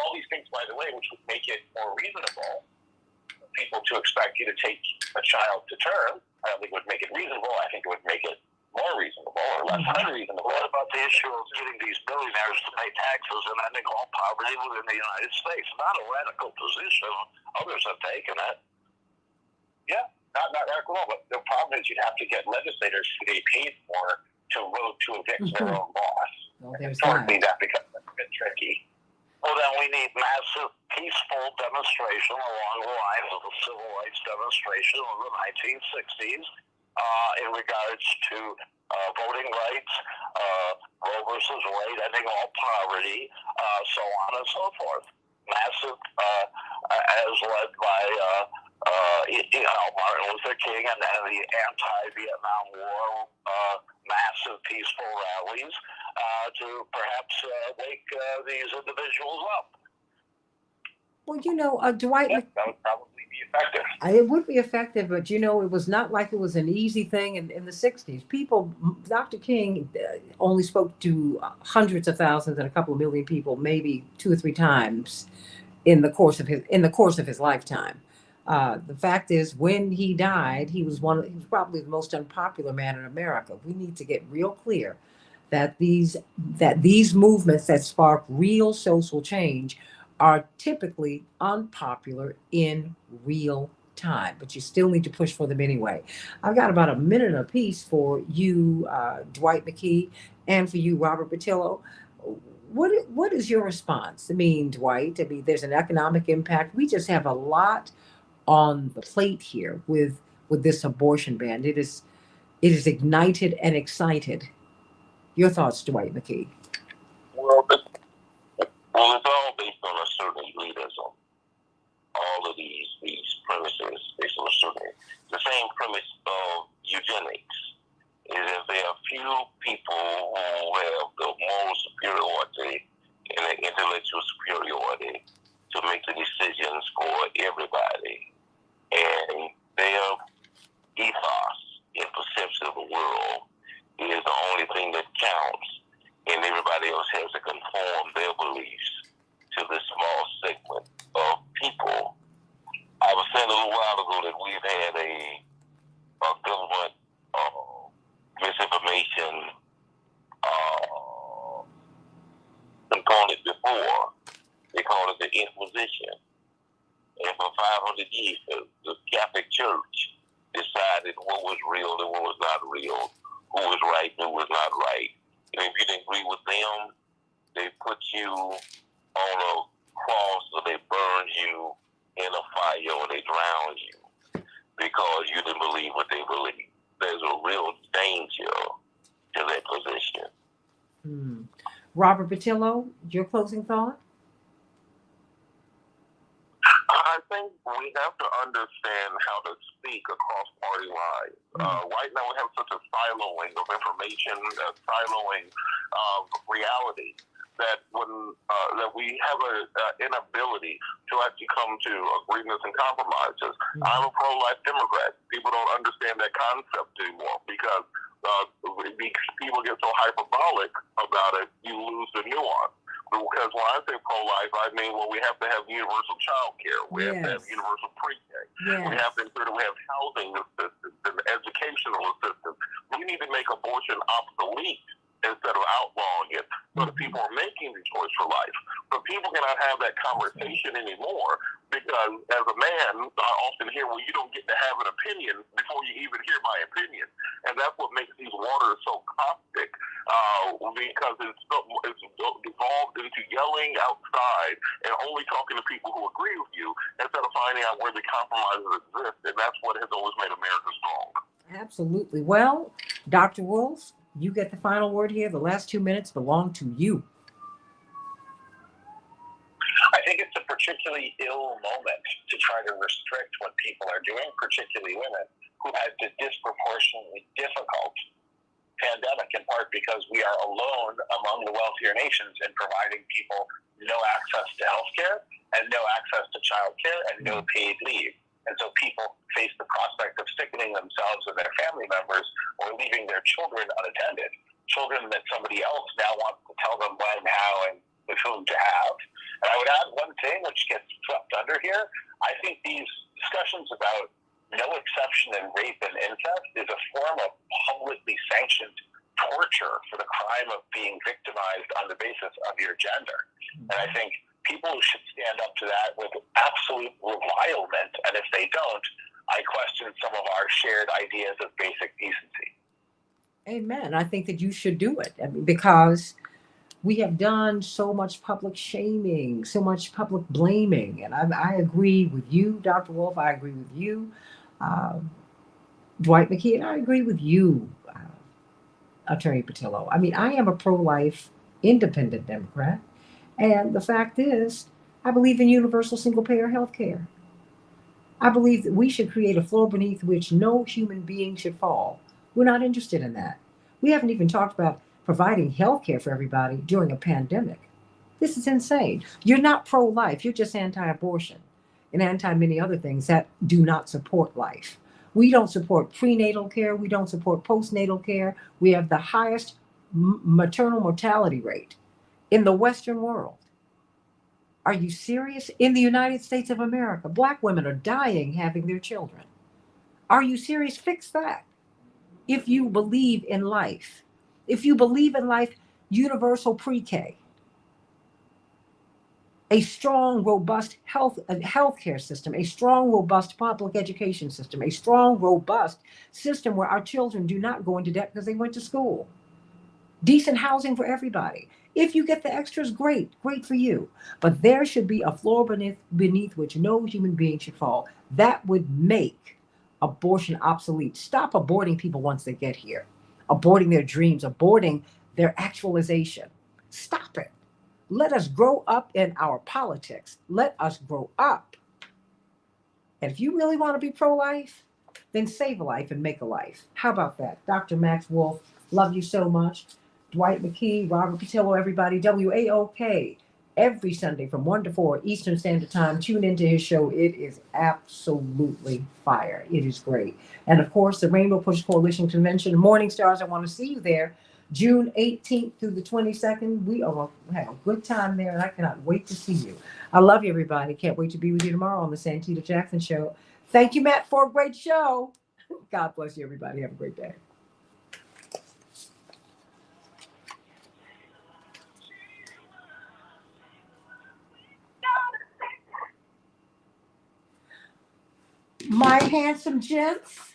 all these things, by the way, which would make it more reasonable for people to expect you to take a child to term. I don't think it would make it reasonable. I think it would make it more reasonable or less unreasonable. What about the issue of getting these billionaires to pay taxes and ending all poverty within the United States? Not a radical position. Others have taken it. crack law, but the problem is you'd have to get legislators who they paid for to vote to evict their own boss. Well, there's Historically, that. that becomes a bit tricky. Well, then we need massive, peaceful demonstration along the lines of the civil rights demonstration of the 1960s in regards to voting rights, Roe versus Wade, ending all poverty, so on and so forth. Massive, as led by Martin Luther King and the anti-Vietnam War, massive peaceful rallies to perhaps wake these individuals up. Well, Dwight. Yeah, that would probably be effective. It would be effective, but it was not like it was an easy thing in the 60s. Dr. King only spoke to hundreds of thousands and a couple of million people, maybe 2 or 3 times in the course of his lifetime. The fact is, when he died, he was probably the most unpopular man in America. We need to get real clear that these movements that spark real social change are typically unpopular in real time, but you still need to push for them anyway. I've got about a minute apiece for you, Dwight McKee, and for you, Robert Patillo. What is your response? Dwight, there's an economic impact. We just have a lot on the plate here with this abortion ban. It is ignited and excited. Your thoughts, Dwight McKee? Well, it's all based on a certain elitism. All of these premises based on a certain, the same premise of eugenics is that there are few people who have the moral superiority and the intellectual superiority to make the decisions for everybody. And their ethos and perception of the world is the only thing that counts, and everybody else has to conform their beliefs to this small segment of people. I was saying a little while ago that we've had a government misinformation component before. They call it the Inquisition. And for 500 years, the Catholic Church decided what was real and what was not real, who was right and who was not right. And if you didn't agree with them, they put you on a cross or they burned you in a fire or they drowned you because you didn't believe what they believed. There's a real danger to that position. Robert Patillo, your closing thought? I think we have to understand how to speak across party lines. Right now we have such a siloing of information, a siloing of reality, that that we have an inability to actually come to agreements and compromises. I'm a pro-life Democrat. People don't understand that concept anymore because people get so hyperbolic about it, you lose the nuance. Because when I say pro-life, I mean, we have to have universal child care. We have to have universal pre-K. We have to ensure that we have housing assistance and educational assistance. We need to make abortion obsolete instead of outlawing it so that people are making the choice for life. But people cannot have that conversation anymore because as a man, I often hear, well, you don't get to have an opinion before you even hear my opinion. And that's what makes these waters so caustic because it's devolved into yelling outside and only talking to people who agree with you instead of finding out where the compromises exist. And that's what has always made America strong. Absolutely. Well, Dr. Wolf, you get the final word here. The last 2 minutes belong to you. I think it's a particularly ill moment to try to restrict what people are doing, particularly women, who had a disproportionately difficult pandemic, in part because we are alone among the wealthier nations in providing people no access to health care and no access to child care and no paid leave. And so people face the prospect of sickening themselves or their family members or leaving their children unattended, children that somebody else now wants to tell them when, how, and with whom to have. And I would add one thing which gets swept under here. I think these discussions about no exception in rape and incest is a form of publicly sanctioned torture for the crime of being victimized on the basis of your gender. And I think people should stand up to that with absolute revilement, and if they don't, I question some of our shared ideas of basic decency. Amen. I think that you should do it. I mean, because we have done so much public shaming, so much public blaming. And I agree with you, Dr. Wolf. I agree with you, Dwight McKee, and I agree with you, Attorney Patillo. I mean, I am a pro-life, independent Democrat. And the fact is, I believe in universal single-payer health care. I believe that we should create a floor beneath which no human being should fall. We're not interested in that. We haven't even talked about providing health care for everybody during a pandemic. This is insane. You're not pro-life. You're just anti-abortion and anti-many other things that do not support life. We don't support prenatal care. We don't support postnatal care. We have the highest maternal mortality rate in the Western world. Are you serious? In the United States of America, Black women are dying having their children. Are you serious? Fix that. If you believe in life, if you believe in life, universal pre-K, a strong, robust healthcare system, a strong, robust public education system, a strong, robust system where our children do not go into debt because they went to school. Decent housing for everybody. If you get the extras, great for you. But there should be a floor beneath which no human being should fall. That would make abortion obsolete. Stop aborting people once they get here, aborting their dreams, aborting their actualization. Stop it. Let us grow up in our politics. Let us grow up. And if you really want to be pro-life, then save a life and make a life. How about that? Dr. Max Wolf, love you so much. Dwight McKee, Robert Patillo, everybody. WAOK, every Sunday from 1 to 4 Eastern Standard Time. Tune into his show. It is absolutely fire. It is great. And of course, the Rainbow Push Coalition Convention, Morning Stars, I want to see you there. June 18th through the 22nd. We are going to have a good time there, and I cannot wait to see you. I love you, everybody. Can't wait to be with you tomorrow on the Santita Jackson Show. Thank you, Matt, for a great show. God bless you, everybody. Have a great day. My handsome gents,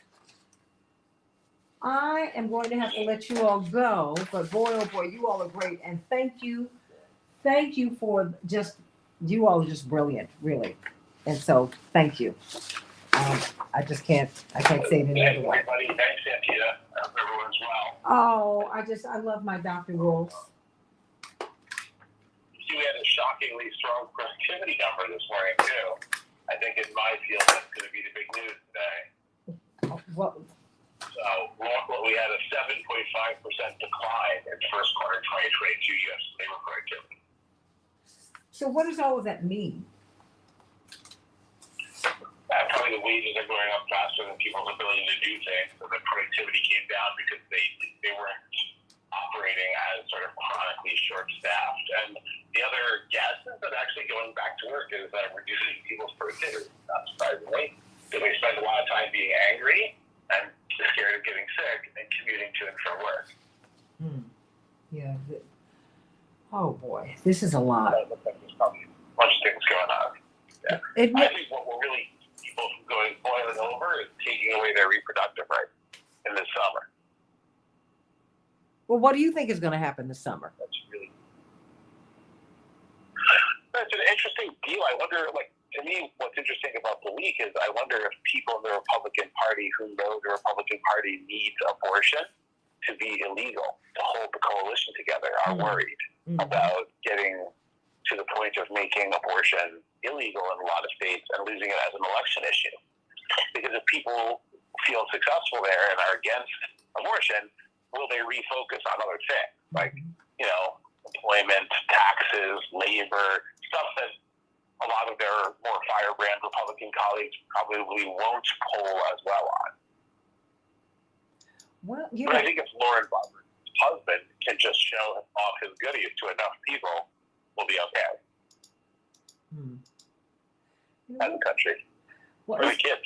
I am going to have to let you all go, but boy, oh boy, you all are great. And thank you for just, you all are just brilliant, really. And so thank you. I can't say it any other way. Everybody, thanks, Santita. I hope everyone's well. Oh, I love my Dr. Wolf. We had a shockingly strong productivity number this morning, too. I think in my field, that's going to be the big news today. Well, So we had a 7.5% decline in first quarter 2022 U.S. labor productivity. so what does all of that mean? Probably the wages are going up faster than people's ability to do things, so the productivity came down because they weren't operating as sort of chronically short-staffed. And the other guess is that actually going back to work is reducing people's productivity, not surprisingly, because they spend a lot of time being angry and scared of getting sick and commuting to and from work. Yeah. Oh boy, this is a lot. So it looks like there's probably a bunch of things going on. Yeah. I think what will really keep people from going boiling over is taking away their reproductive rights in the summer. Well, what do you think is going to happen this summer? That's an interesting deal. I wonder, to me, what's interesting about the week is I wonder if people in the Republican Party who know the Republican Party needs abortion to be illegal to hold the coalition together are worried about getting to the point of making abortion illegal in a lot of states and losing it as an election issue. Because if people feel successful there and are against abortion, will they refocus on other things like, employment, taxes, labor, stuff that a lot of their more firebrand Republican colleagues probably won't poll as well on. Well, but I think if Lauren Roberts' husband can just show off his goodies to enough people, we'll be okay as a country. For the kids.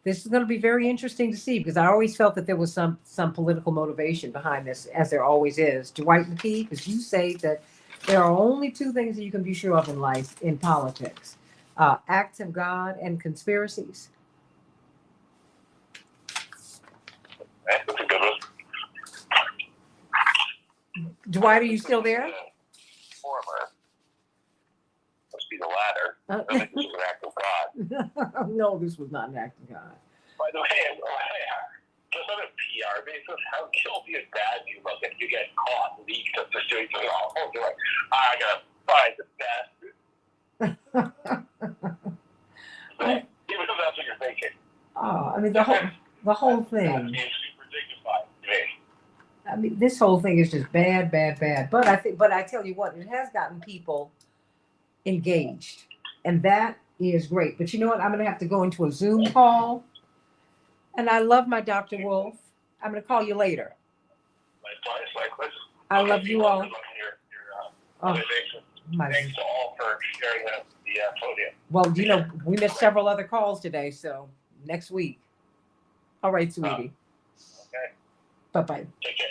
This is going to be very interesting to see because I always felt that there was some political motivation behind this, as there always is. Dwight McKee, because you say that there are only two things that you can be sure of in life, in politics, acts of God and conspiracies. That's a good one. Dwight, are you still there? Former. Must be the latter. I think this is an act of God. No, this was not an act of God. By the way, just on a PR basis, how guilty and bad do you look if you get caught leaked of the situation? Oh, you're like, I gotta find the best. Even if that's what you're thinking. Oh, I mean the whole thing. That's being super dignified to me. I mean, this whole thing is just bad. But I tell you what, it has gotten people engaged, and that is great. But you know what? I'm going to have to go into a Zoom call, and I love my Dr. Wolf. I'm going to call you later. Likewise. I love you all. Organization. Thanks to all for sharing the podium. Well, you know, we missed several other calls today, so next week. All right, sweetie. Okay. Bye-bye. Take care.